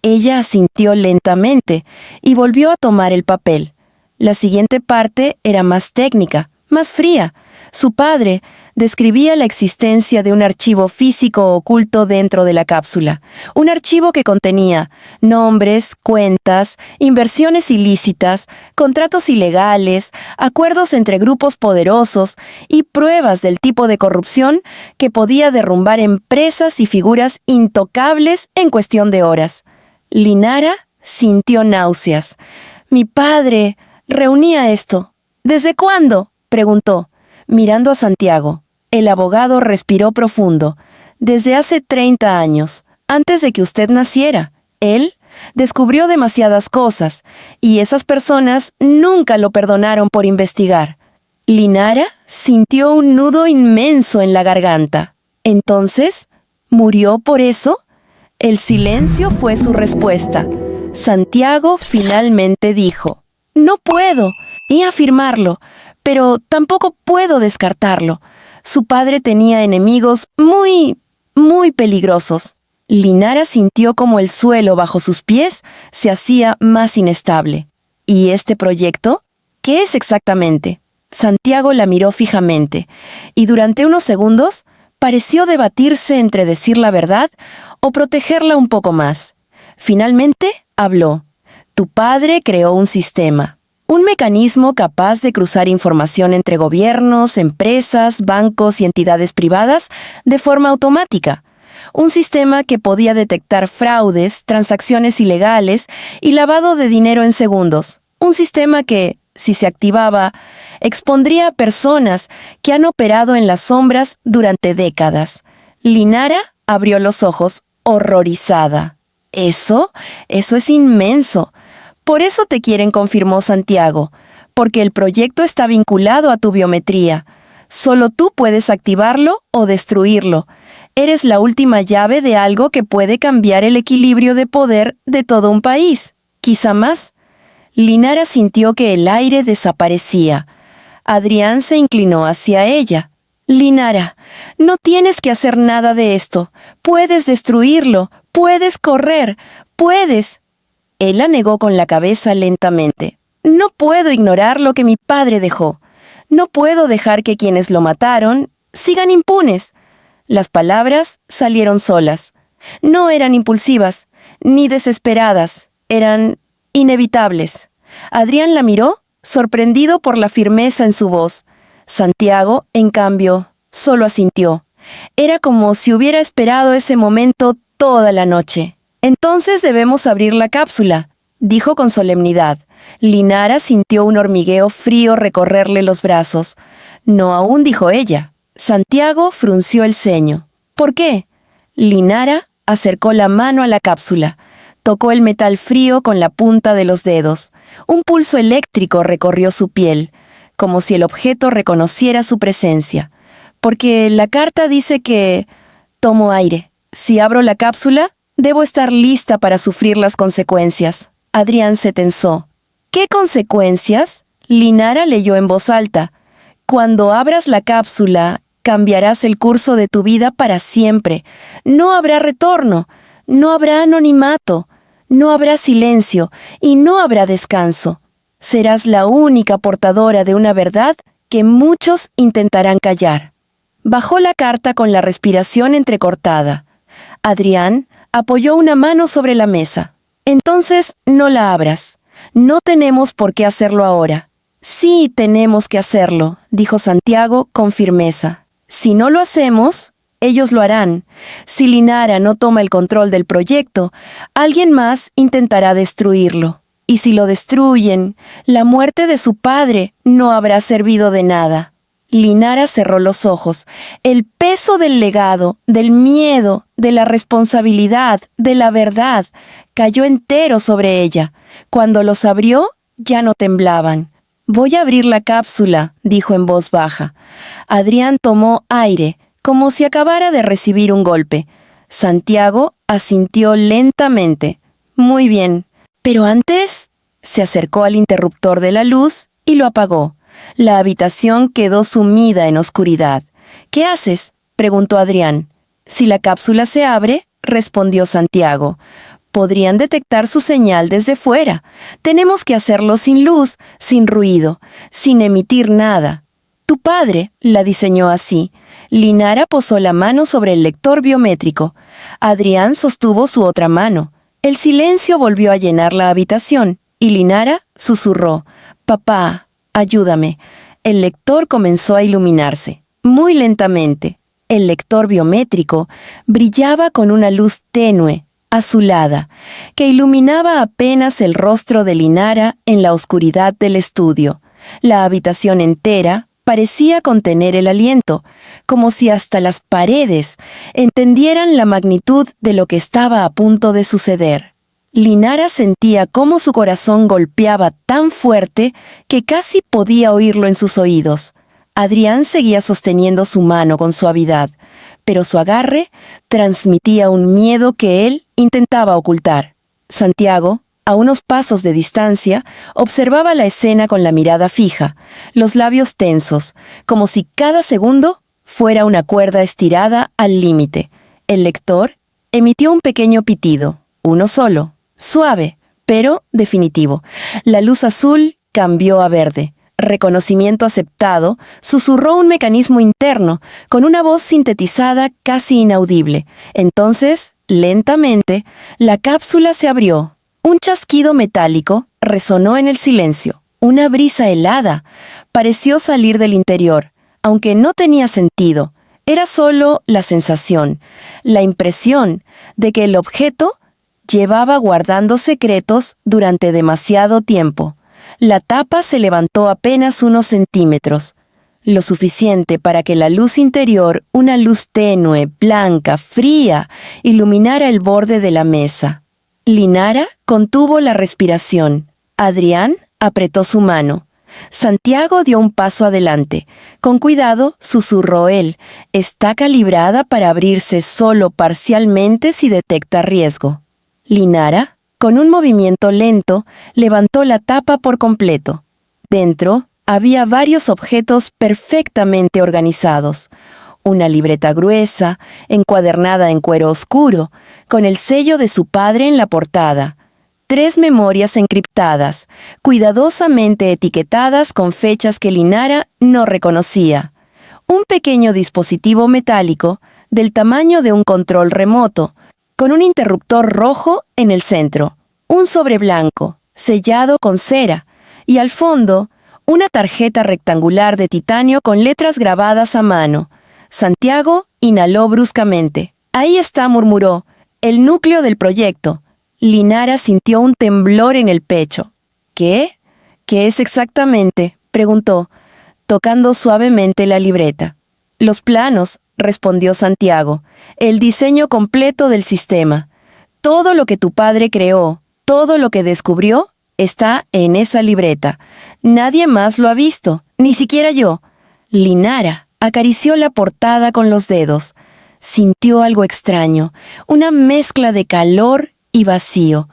Ella asintió lentamente y volvió a tomar el papel. La siguiente parte era más técnica, más fría. Su padre describía la existencia de un archivo físico oculto dentro de la cápsula. Un archivo que contenía nombres, cuentas, inversiones ilícitas, contratos ilegales, acuerdos entre grupos poderosos y pruebas del tipo de corrupción que podía derrumbar empresas y figuras intocables en cuestión de horas. Linara sintió náuseas. «Mi padre reunía esto». «¿Desde cuándo?», preguntó, mirando a Santiago. El abogado respiró profundo. «Desde hace 30 años, antes de que usted naciera. Él descubrió demasiadas cosas, y esas personas nunca lo perdonaron por investigar». Linara sintió un nudo inmenso en la garganta. «¿Entonces, murió por eso?». El silencio fue su respuesta. Santiago finalmente dijo: «No puedo ni afirmarlo, pero tampoco puedo descartarlo. Su padre tenía enemigos muy peligrosos». Linara sintió como el suelo bajo sus pies se hacía más inestable. «¿Y este proyecto? ¿Qué es exactamente?». Santiago la miró fijamente, y durante unos segundos pareció debatirse entre decir la verdad o protegerla un poco más. Finalmente habló. «Tu padre creó un sistema. Un mecanismo capaz de cruzar información entre gobiernos, empresas, bancos y entidades privadas de forma automática. Un sistema que podía detectar fraudes, transacciones ilegales y lavado de dinero en segundos. Un sistema que, si se activaba, expondría a personas que han operado en las sombras durante décadas». Linara abrió los ojos, horrorizada. «Eso es inmenso. Por eso te quieren», confirmó Santiago, «porque el proyecto está vinculado a tu biometría. Solo tú puedes activarlo o destruirlo. Eres la última llave de algo que puede cambiar el equilibrio de poder de todo un país, quizá más». Linara sintió que el aire desaparecía. Adrián se inclinó hacia ella. «Linara, no tienes que hacer nada de esto. Puedes destruirlo, puedes correr, puedes». Él la negó con la cabeza lentamente. «No puedo ignorar lo que mi padre dejó. No puedo dejar que quienes lo mataron sigan impunes». Las palabras salieron solas. No eran impulsivas, ni desesperadas. Eran inevitables. Adrián la miró, sorprendido por la firmeza en su voz. Santiago, en cambio, solo asintió. Era como si hubiera esperado ese momento toda la noche. «Entonces debemos abrir la cápsula», dijo con solemnidad. Linara sintió un hormigueo frío recorrerle los brazos. «No aún», dijo ella. Santiago frunció el ceño. «¿Por qué?». Linara acercó la mano a la cápsula. Tocó el metal frío con la punta de los dedos. Un pulso eléctrico recorrió su piel, como si el objeto reconociera su presencia. Porque la carta dice que... Tomo aire. Si abro la cápsula, debo estar lista para sufrir las consecuencias. Adrián se tensó. ¿Qué consecuencias? Linara leyó en voz alta. Cuando abras la cápsula, cambiarás el curso de tu vida para siempre. No habrá retorno, no habrá anonimato, no habrá silencio y no habrá descanso. Serás la única portadora de una verdad que muchos intentarán callar. Bajó la carta con la respiración entrecortada. Adrián apoyó una mano sobre la mesa. Entonces, no la abras. No tenemos por qué hacerlo ahora. Sí, tenemos que hacerlo, dijo Santiago con firmeza. Si no lo hacemos, ellos lo harán. Si Linara no toma el control del proyecto, alguien más intentará destruirlo. Y si lo destruyen, la muerte de su padre no habrá servido de nada. Linara cerró los ojos. El peso del legado, del miedo, de la responsabilidad, de la verdad, cayó entero sobre ella. Cuando los abrió, ya no temblaban. «Voy a abrir la cápsula», dijo en voz baja. Adrián tomó aire, como si acabara de recibir un golpe. Santiago asintió lentamente. «Muy bien. Pero antes...» Se acercó al interruptor de la luz y lo apagó. La habitación quedó sumida en oscuridad. «¿Qué haces?», preguntó Adrián. «Si la cápsula se abre», respondió Santiago, «podrían detectar su señal desde fuera. Tenemos que hacerlo sin luz, sin ruido, sin emitir nada. Tu padre la diseñó así». Linara posó la mano sobre el lector biométrico. Adrián sostuvo su otra mano. El silencio volvió a llenar la habitación, y Linara susurró: «Papá, ayúdame». El lector comenzó a iluminarse, muy lentamente. El lector biométrico brillaba con una luz tenue, azulada, que iluminaba apenas el rostro de Linara en la oscuridad del estudio. La habitación entera parecía contener el aliento, como si hasta las paredes entendieran la magnitud de lo que estaba a punto de suceder. Linara sentía cómo su corazón golpeaba tan fuerte que casi podía oírlo en sus oídos. Adrián seguía sosteniendo su mano con suavidad, pero su agarre transmitía un miedo que él intentaba ocultar. Santiago, a unos pasos de distancia, observaba la escena con la mirada fija, los labios tensos, como si cada segundo fuera una cuerda estirada al límite. El lector emitió un pequeño pitido, uno solo, suave, pero definitivo. La luz azul cambió a verde. Reconocimiento aceptado, susurró un mecanismo interno, con una voz sintetizada casi inaudible. Entonces, lentamente, la cápsula se abrió. Un chasquido metálico resonó en el silencio. Una brisa helada pareció salir del interior, aunque no tenía sentido. Era solo la sensación, la impresión de que el objeto llevaba guardando secretos durante demasiado tiempo. La tapa se levantó apenas unos centímetros, lo suficiente para que la luz interior, una luz tenue, blanca, fría, iluminara el borde de la mesa. Linara contuvo la respiración. Adrián apretó su mano. Santiago dio un paso adelante. Con cuidado, susurró él, «Está calibrada para abrirse solo parcialmente si detecta riesgo». Linara, con un movimiento lento, levantó la tapa por completo. Dentro había varios objetos perfectamente organizados. Una libreta gruesa, encuadernada en cuero oscuro, con el sello de su padre en la portada. 3 memorias encriptadas, cuidadosamente etiquetadas con fechas que Linara no reconocía. Un pequeño dispositivo metálico, del tamaño de un control remoto, con un interruptor rojo en el centro, un sobre blanco, sellado con cera, y al fondo, una tarjeta rectangular de titanio con letras grabadas a mano. Santiago inhaló bruscamente. «Ahí está», murmuró, «el núcleo del proyecto». Linara sintió un temblor en el pecho. «¿Qué? ¿Qué es exactamente?», preguntó, tocando suavemente la libreta. «Los planos», respondió Santiago, «el diseño completo del sistema. Todo lo que tu padre creó, todo lo que descubrió, está en esa libreta. Nadie más lo ha visto, ni siquiera yo. Linara acarició la portada con los dedos. Sintió algo extraño, una mezcla de calor y vacío,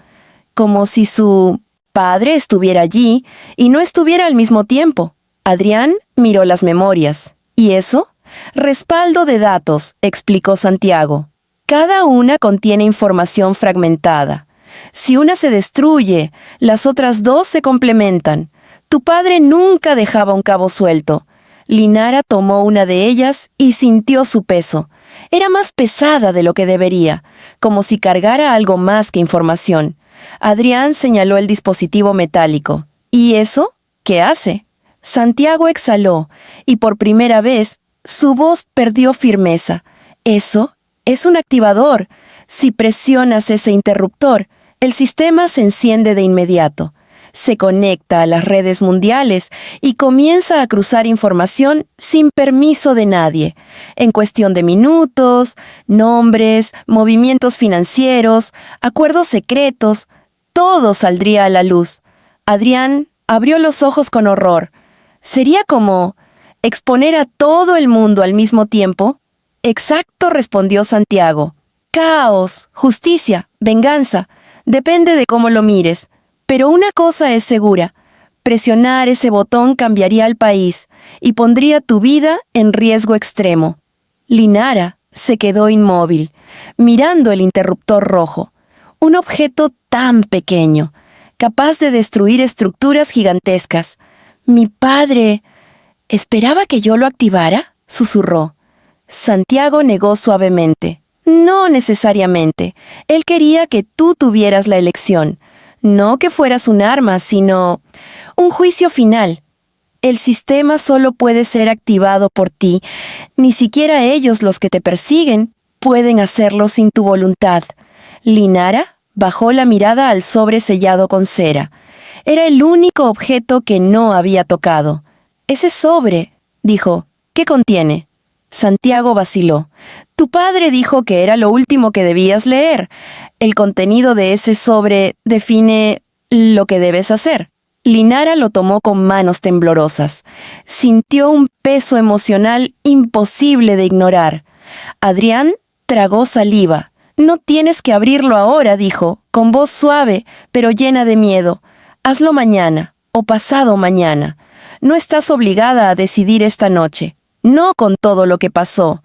como si su padre estuviera allí y no estuviera al mismo tiempo. Adrián miró las memorias. ¿Y eso? Respaldo de datos, explicó Santiago. Cada una contiene información fragmentada. Si una se destruye, las otras dos se complementan. Tu padre nunca dejaba un cabo suelto. Linara tomó una de ellas y sintió su peso. Era más pesada de lo que debería, como si cargara algo más que información. Adrián señaló el dispositivo metálico. ¿Y eso? ¿Qué hace? Santiago exhaló, y por primera vez, su voz perdió firmeza. Eso es un activador. Si presionas ese interruptor, el sistema se enciende de inmediato. Se conecta a las redes mundiales y comienza a cruzar información sin permiso de nadie. En cuestión de minutos, nombres, movimientos financieros, acuerdos secretos, todo saldría a la luz. Adrián abrió los ojos con horror. ¿Sería como exponer a todo el mundo al mismo tiempo? Exacto, respondió Santiago. Caos, justicia, venganza. Depende de cómo lo mires. Pero una cosa es segura, presionar ese botón cambiaría el país y pondría tu vida en riesgo extremo. Linara se quedó inmóvil, mirando el interruptor rojo, un objeto tan pequeño, capaz de destruir estructuras gigantescas. Mi padre... ¿Esperaba que yo lo activara?, susurró. Santiago negó suavemente. No necesariamente. Él quería que tú tuvieras la elección. No que fueras un arma, sino un juicio final. El sistema solo puede ser activado por ti. Ni siquiera ellos, los que te persiguen, pueden hacerlo sin tu voluntad. Linara bajó la mirada al sobre sellado con cera. Era el único objeto que no había tocado. Ese sobre, dijo, ¿qué contiene? Santiago vaciló. Tu padre dijo que era lo último que debías leer. El contenido de ese sobre define lo que debes hacer. Linara lo tomó con manos temblorosas. Sintió un peso emocional imposible de ignorar. Adrián tragó saliva. No tienes que abrirlo ahora, dijo, con voz suave, pero llena de miedo. Hazlo mañana o pasado mañana. No estás obligada a decidir esta noche. No con todo lo que pasó.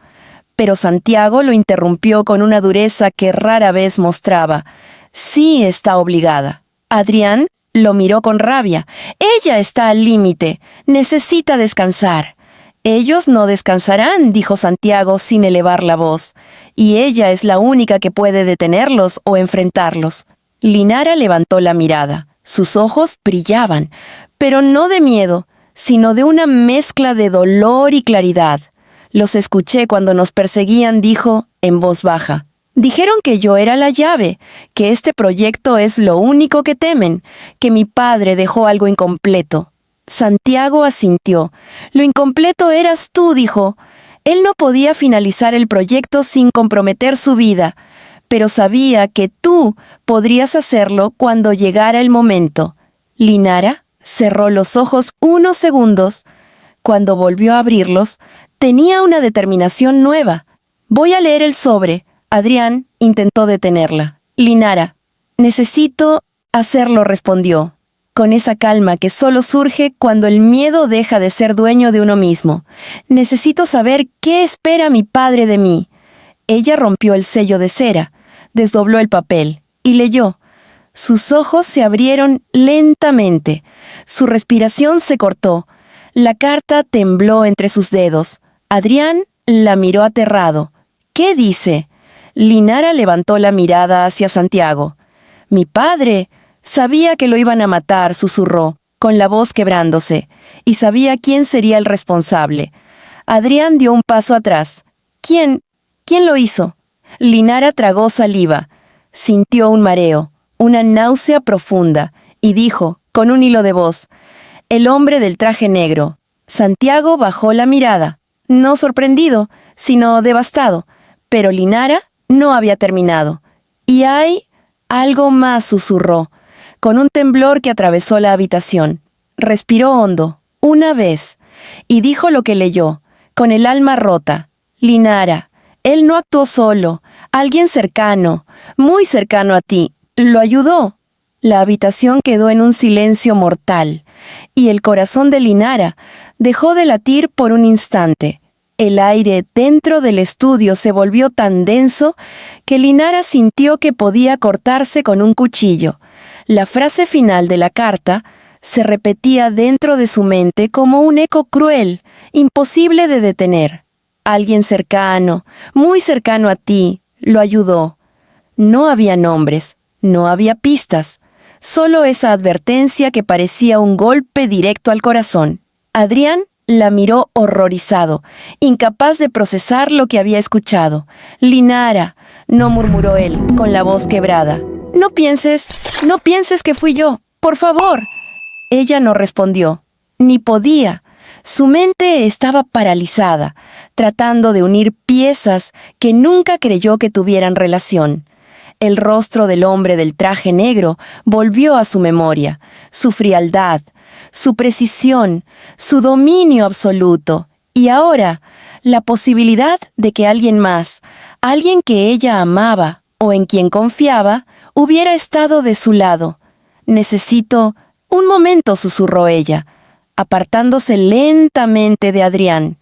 Pero Santiago lo interrumpió con una dureza que rara vez mostraba. Sí está obligada. Adrián lo miró con rabia. Ella está al límite. Necesita descansar. Ellos no descansarán, dijo Santiago sin elevar la voz. Y ella es la única que puede detenerlos o enfrentarlos. Linara levantó la mirada. Sus ojos brillaban, pero no de miedo, sino de una mezcla de dolor y claridad. Los escuché cuando nos perseguían, dijo, en voz baja. Dijeron que yo era la llave, que este proyecto es lo único que temen, que mi padre dejó algo incompleto. Santiago asintió. Lo incompleto eras tú, dijo. Él no podía finalizar el proyecto sin comprometer su vida, pero sabía que tú podrías hacerlo cuando llegara el momento. Linara cerró los ojos unos segundos. Cuando volvió a abrirlos, tenía una determinación nueva. Voy a leer el sobre. Adrián intentó detenerla. Linara, necesito hacerlo, respondió, con esa calma que solo surge cuando el miedo deja de ser dueño de uno mismo. Necesito saber qué espera mi padre de mí. Ella rompió el sello de cera, desdobló el papel y leyó. Sus ojos se abrieron lentamente. Su respiración se cortó. La carta tembló entre sus dedos. Adrián la miró aterrado. ¿Qué dice? Linara levantó la mirada hacia Santiago. Mi padre sabía que lo iban a matar, susurró, con la voz quebrándose, y sabía quién sería el responsable. Adrián dio un paso atrás. ¿Quién lo hizo? Linara tragó saliva. Sintió un mareo, una náusea profunda, y dijo, con un hilo de voz, el hombre del traje negro. Santiago bajó la mirada, no sorprendido, sino devastado, pero Linara no había terminado. Y hay Algo más, susurró, con un temblor que atravesó la habitación. Respiró hondo, una vez, y dijo lo que leyó, con el alma rota. Linara, él no actuó solo, alguien cercano, muy cercano a ti, lo ayudó. La habitación quedó en un silencio mortal, y el corazón de Linara dejó de latir por un instante. El aire dentro del estudio se volvió tan denso que Linara sintió que podía cortarse con un cuchillo. La frase final de la carta se repetía dentro de su mente como un eco cruel, imposible de detener. Alguien cercano, muy cercano a ti, lo ayudó. No había nombres, no había pistas, solo esa advertencia que parecía un golpe directo al corazón. Adrián la miró horrorizado, incapaz de procesar lo que había escuchado. «Linara», no murmuró él, con la voz quebrada. No pienses que fui yo, por favor». Ella no respondió, ni podía. Su mente estaba paralizada, tratando de unir piezas que nunca creyó que tuvieran relación. El rostro del hombre del traje negro volvió a su memoria, su frialdad, su precisión, su dominio absoluto. Y ahora, la posibilidad de que alguien más, alguien que ella amaba o en quien confiaba, hubiera estado de su lado. «Necesito un momento», susurró ella, apartándose lentamente de Adrián.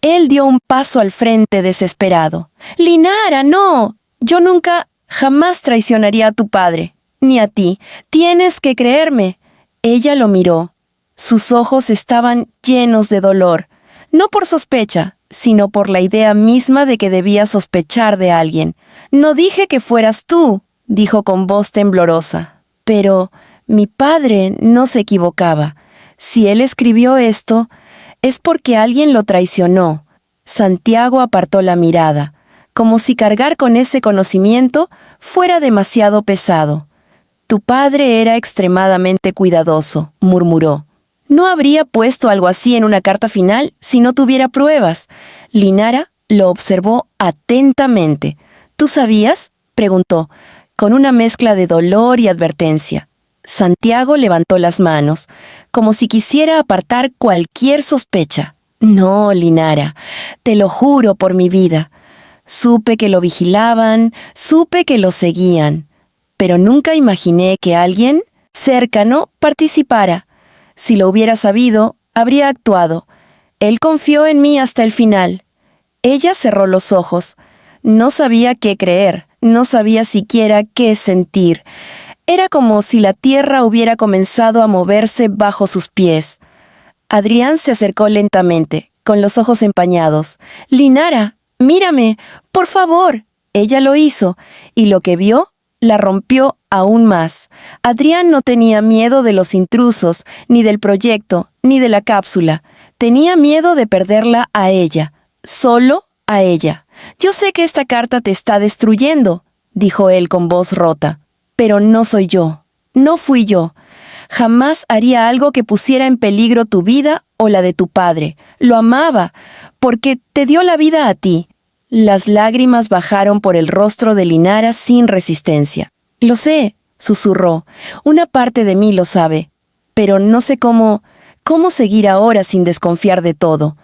Él dio un paso al frente desesperado. «Linara, no. Yo nunca, jamás traicionaría a tu padre, ni a ti. Tienes que creerme». Ella lo miró. Sus ojos estaban llenos de dolor, no por sospecha, sino por la idea misma de que debía sospechar de alguien. «No dije que fueras tú», dijo con voz temblorosa. «Pero mi padre no se equivocaba. Si él escribió esto, es porque alguien lo traicionó». Santiago apartó la mirada, como si cargar con ese conocimiento fuera demasiado pesado. «Tu padre era extremadamente cuidadoso», murmuró. «No habría puesto algo así en una carta final si no tuviera pruebas». Linara lo observó atentamente. «¿Tú sabías?», preguntó, con una mezcla de dolor y advertencia. Santiago levantó las manos, como si quisiera apartar cualquier sospecha. «No, Linara, te lo juro por mi vida. Supe que lo vigilaban, supe que lo seguían, pero nunca imaginé que alguien cercano participara. Si lo hubiera sabido, habría actuado. Él confió en mí hasta el final». Ella cerró los ojos. No sabía qué creer, no sabía siquiera qué sentir. Era como si la tierra hubiera comenzado a moverse bajo sus pies. Adrián se acercó lentamente, con los ojos empañados. «Linara, mírame, por favor». Ella lo hizo, y lo que vio la rompió aún más. Adrián no tenía miedo de los intrusos, ni del proyecto, ni de la cápsula. Tenía miedo de perderla a ella, solo a ella. «Yo sé que esta carta te está destruyendo», dijo él con voz rota. «Pero no soy yo, no fui yo. Jamás haría algo que pusiera en peligro tu vida o la de tu padre. Lo amaba, porque te dio la vida a ti». Las lágrimas bajaron por el rostro de Linara sin resistencia. «Lo sé», susurró. «Una parte de mí lo sabe. Pero no sé cómo seguir ahora sin desconfiar de todo».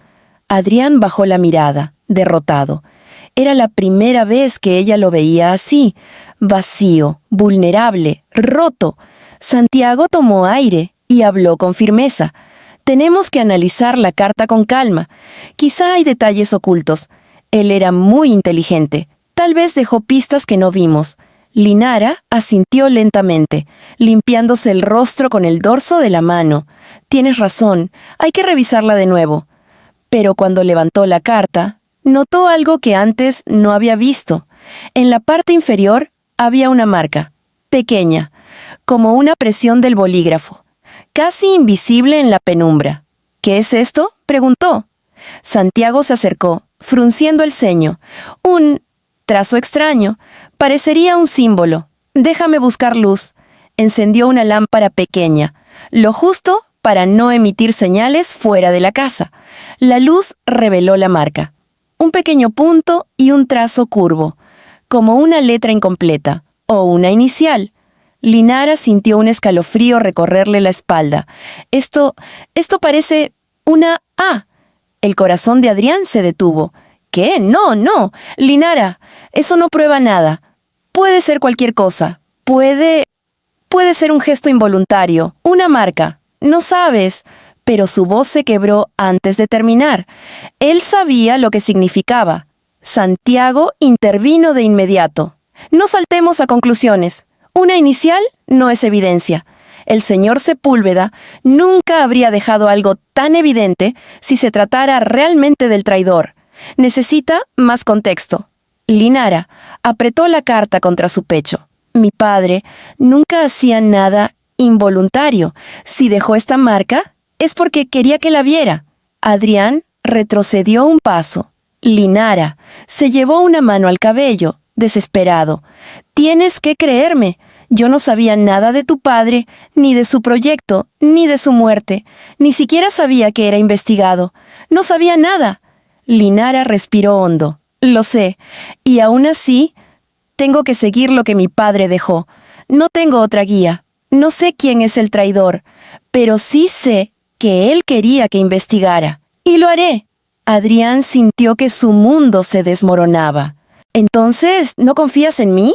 Adrián bajó la mirada, derrotado. Era la primera vez que ella lo veía así, vacío, vulnerable, roto. Santiago tomó aire y habló con firmeza. «Tenemos que analizar la carta con calma. Quizá hay detalles ocultos. Él era muy inteligente. Tal vez dejó pistas que no vimos». Linara asintió lentamente, limpiándose el rostro con el dorso de la mano. «Tienes razón, hay que revisarla de nuevo». Pero cuando levantó la carta, notó algo que antes no había visto. En la parte inferior había una marca, pequeña, como una presión del bolígrafo, casi invisible en la penumbra. «¿Qué es esto?», preguntó. Santiago se acercó, frunciendo el ceño. «Un trazo extraño. Parecería un símbolo. Déjame buscar luz». Encendió una lámpara pequeña, lo justo para no emitir señales fuera de la casa. La luz reveló la marca. Un pequeño punto y un trazo curvo, como una letra incompleta, o una inicial? Linara sintió un escalofrío recorrerle la espalda. Esto parece una A. El corazón de Adrián se detuvo. ¿Qué? No, no. Linara, eso no prueba nada. Puede ser cualquier cosa. Puede ser un gesto involuntario, una marca. No sabes. Pero su voz se quebró antes de terminar. Él sabía lo que significaba. Santiago intervino de inmediato. No saltemos a conclusiones. Una inicial no es evidencia. El señor Sepúlveda nunca habría dejado algo tan evidente si se tratara realmente del traidor. Necesita más contexto. Linara apretó la carta contra su pecho. Mi padre nunca hacía nada involuntario. Si dejó esta marca, es porque quería que la viera. Adrián retrocedió un paso. Linara se llevó una mano al cabello, desesperado. Tienes que creerme. Yo no sabía nada de tu padre, ni de su proyecto, ni de su muerte. Ni siquiera sabía que era investigado. No sabía nada. Linara respiró hondo. Lo sé. Y aún así, tengo que seguir lo que mi padre dejó. No tengo otra guía. No sé quién es el traidor, pero sí sé que él quería que investigara. Y lo haré. Adrián sintió que su mundo se desmoronaba. ¿Entonces, no confías en mí?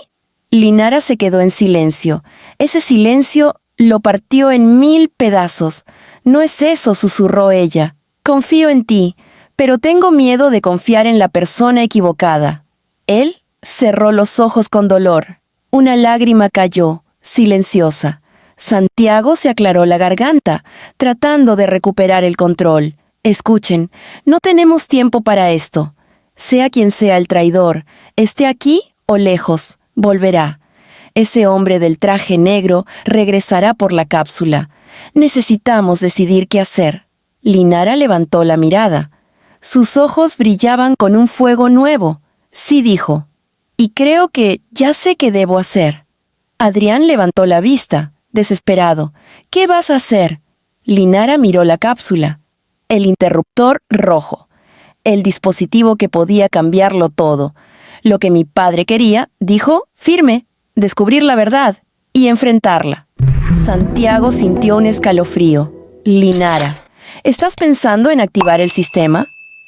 Linara se quedó en silencio. Ese silencio lo partió en 1000 pedazos. No es eso, susurró ella. Confío en ti, pero tengo miedo de confiar en la persona equivocada. Él cerró los ojos con dolor. Una lágrima cayó, silenciosa. Santiago se aclaró la garganta, tratando de recuperar el control. Escuchen, no tenemos tiempo para esto. Sea quien sea el traidor, esté aquí o lejos, volverá. Ese hombre del traje negro regresará por la cápsula. Necesitamos decidir qué hacer. Linara levantó la mirada. Sus ojos brillaban con un fuego nuevo. Sí, dijo. Y creo que ya sé qué debo hacer. Adrián levantó la vista, desesperado. ¿Qué vas a hacer? Linara miró la cápsula. El interruptor rojo. El dispositivo que podía cambiarlo todo. Lo que mi padre quería, dijo, firme, descubrir la verdad y enfrentarla. Santiago sintió un escalofrío. Linara, ¿estás pensando en activar el sistema?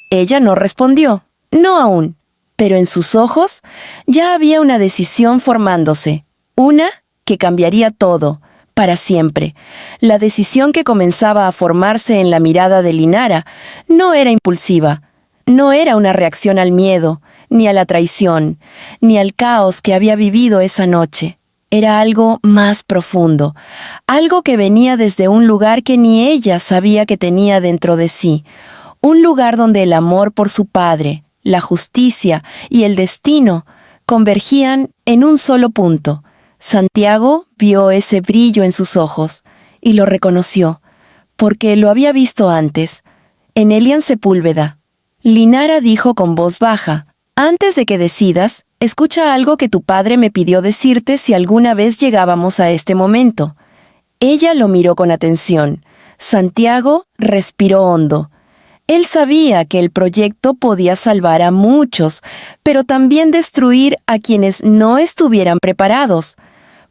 Ella no respondió. No aún. Pero en sus ojos ya había una decisión formándose. Una que cambiaría todo, para siempre. La decisión que comenzaba a formarse en la mirada de Linara no era impulsiva. No era una reacción al miedo, ni a la traición, ni al caos que había vivido esa noche. Era algo más profundo, algo que venía desde un lugar que ni ella sabía que tenía dentro de sí, un lugar donde el amor por su padre, la justicia y el destino convergían en un solo punto. Santiago vio ese brillo en sus ojos y lo reconoció, porque lo había visto antes, en Elian Sepúlveda. Linara dijo con voz baja, «Antes de que decidas, escucha algo que tu padre me pidió decirte si alguna vez llegábamos a este momento». Ella lo miró con atención. Santiago respiró hondo. Él sabía que el proyecto podía salvar a muchos, pero también destruir a quienes no estuvieran preparados.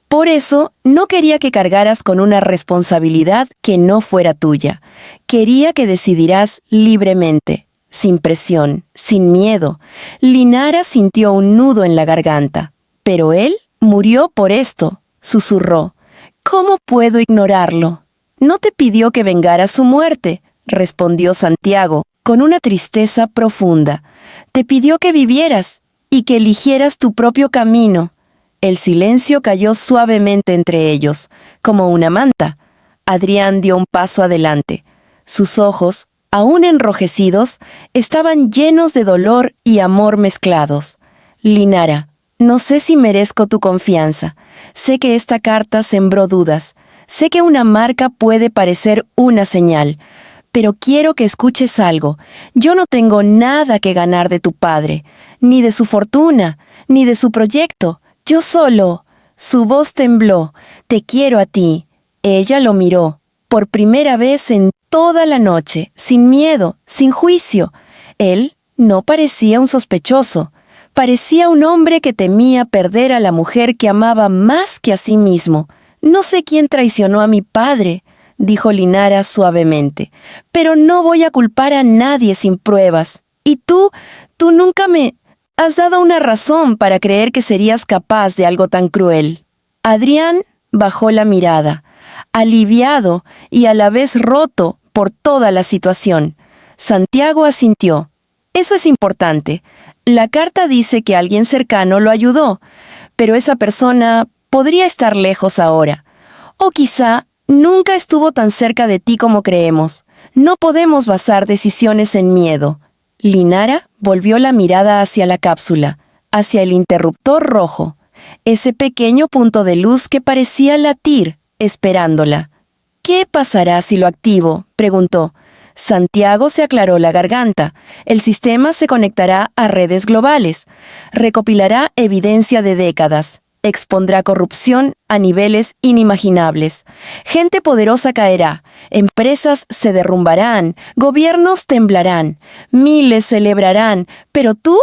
Por eso, no quería que cargaras con una responsabilidad que no fuera tuya. Quería que decidieras libremente, sin presión, sin miedo. Linara sintió un nudo en la garganta. Pero él murió por esto, susurró. ¿Cómo puedo ignorarlo? No te pidió que vengaras su muerte, respondió Santiago, con una tristeza profunda. Te pidió que vivieras y que eligieras tu propio camino. El silencio cayó suavemente entre ellos, como una manta. Adrián dio un paso adelante. Sus ojos, aún enrojecidos, estaban llenos de dolor y amor mezclados. Linara, no sé si merezco tu confianza. Sé que esta carta sembró dudas. Sé que una marca puede parecer una señal. Pero quiero que escuches algo. Yo no tengo nada que ganar de tu padre, ni de su fortuna, ni de su proyecto. Yo solo. Su voz tembló. Te quiero a ti. Ella lo miró. Por primera vez en toda la noche, sin miedo, sin juicio. Él no parecía un sospechoso. Parecía un hombre que temía perder a la mujer que amaba más que a sí mismo. «No sé quién traicionó a mi padre», dijo Linara suavemente, «pero no voy a culpar a nadie sin pruebas. Y tú nunca me has dado una razón para creer que serías capaz de algo tan cruel». Adrián bajó la mirada, aliviado y a la vez roto por toda la situación. Santiago asintió. «Eso es importante. La carta dice que alguien cercano lo ayudó, pero esa persona podría estar lejos ahora. O quizá nunca estuvo tan cerca de ti como creemos. No podemos basar decisiones en miedo». Linara volvió la mirada hacia la cápsula, hacia el interruptor rojo, ese pequeño punto de luz que parecía latir, esperándola. «¿Qué pasará si lo activo?», preguntó. Santiago se aclaró la garganta. «El sistema se conectará a redes globales, recopilará evidencia de décadas, expondrá corrupción a niveles inimaginables. Gente poderosa caerá, empresas se derrumbarán, gobiernos temblarán, miles celebrarán. ¿Pero tú?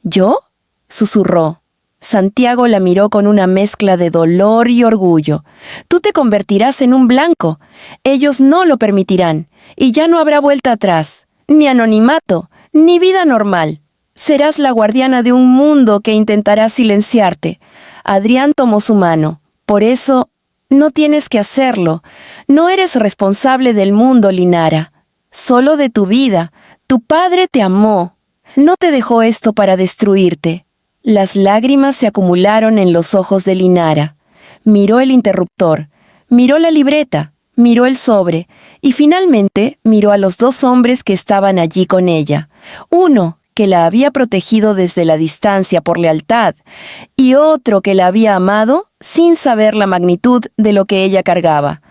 ¿Yo?», susurró. Santiago la miró con una mezcla de dolor y orgullo. «Tú te convertirás en un blanco. Ellos no lo permitirán, y ya no habrá vuelta atrás, ni anonimato, ni vida normal. Serás la guardiana de un mundo que intentará silenciarte». Adrián tomó su mano. «Por eso, no tienes que hacerlo. No eres responsable del mundo, Linara. Solo de tu vida. Tu padre te amó. No te dejó esto para destruirte». Las lágrimas se acumularon en los ojos de Linara. Miró el interruptor, miró la libreta, miró el sobre y finalmente miró a los dos hombres que estaban allí con ella. Uno que la había protegido desde la distancia por lealtad y otro que la había amado sin saber la magnitud de lo que ella cargaba.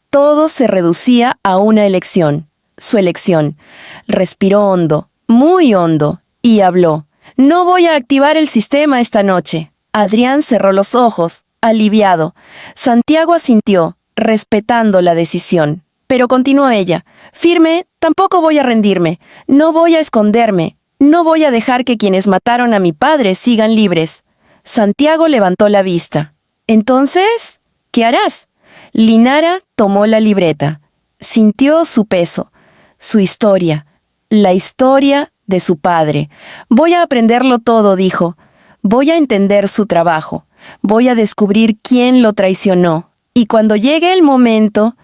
Todo se reducía a una elección, su elección. Respiró hondo, muy hondo, y habló. «No voy a activar el sistema esta noche». Adrián cerró los ojos, aliviado. Santiago asintió, respetando la decisión. Pero continuó ella. «Firme, tampoco voy a rendirme. No voy a esconderme. No voy a dejar que quienes mataron a mi padre sigan libres». Santiago levantó la vista. «Entonces, ¿qué harás?». Linara tomó la libreta. Sintió su peso, su historia, la historia de su padre. «Voy a aprenderlo todo», dijo. «Voy a entender su trabajo. Voy a descubrir quién lo traicionó. Y cuando llegue el momento»,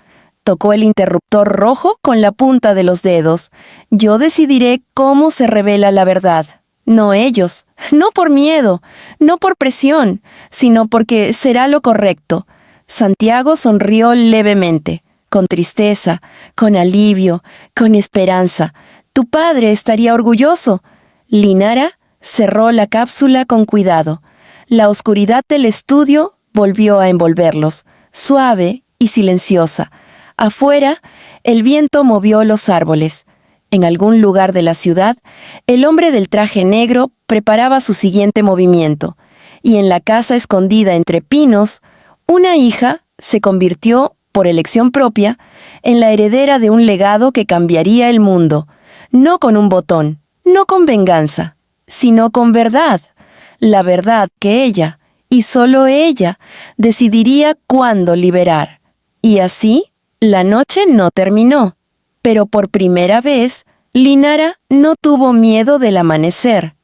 tocó el interruptor rojo con la punta de los dedos, «yo decidiré cómo se revela la verdad. No ellos. No por miedo, no por presión, sino porque será lo correcto». Santiago sonrió levemente, con tristeza, con alivio, con esperanza. «Tu padre estaría orgulloso». Linara cerró la cápsula con cuidado. La oscuridad del estudio volvió a envolverlos, suave y silenciosa. Afuera, el viento movió los árboles. En algún lugar de la ciudad, el hombre del traje negro preparaba su siguiente movimiento. Y en la casa escondida entre pinos, una hija se convirtió, por elección propia, en la heredera de un legado que cambiaría el mundo. No con un botón, no con venganza, sino con verdad. La verdad que ella, y solo ella, decidiría cuándo liberar. Y así, la noche no terminó. Pero por primera vez, Linara no tuvo miedo del amanecer.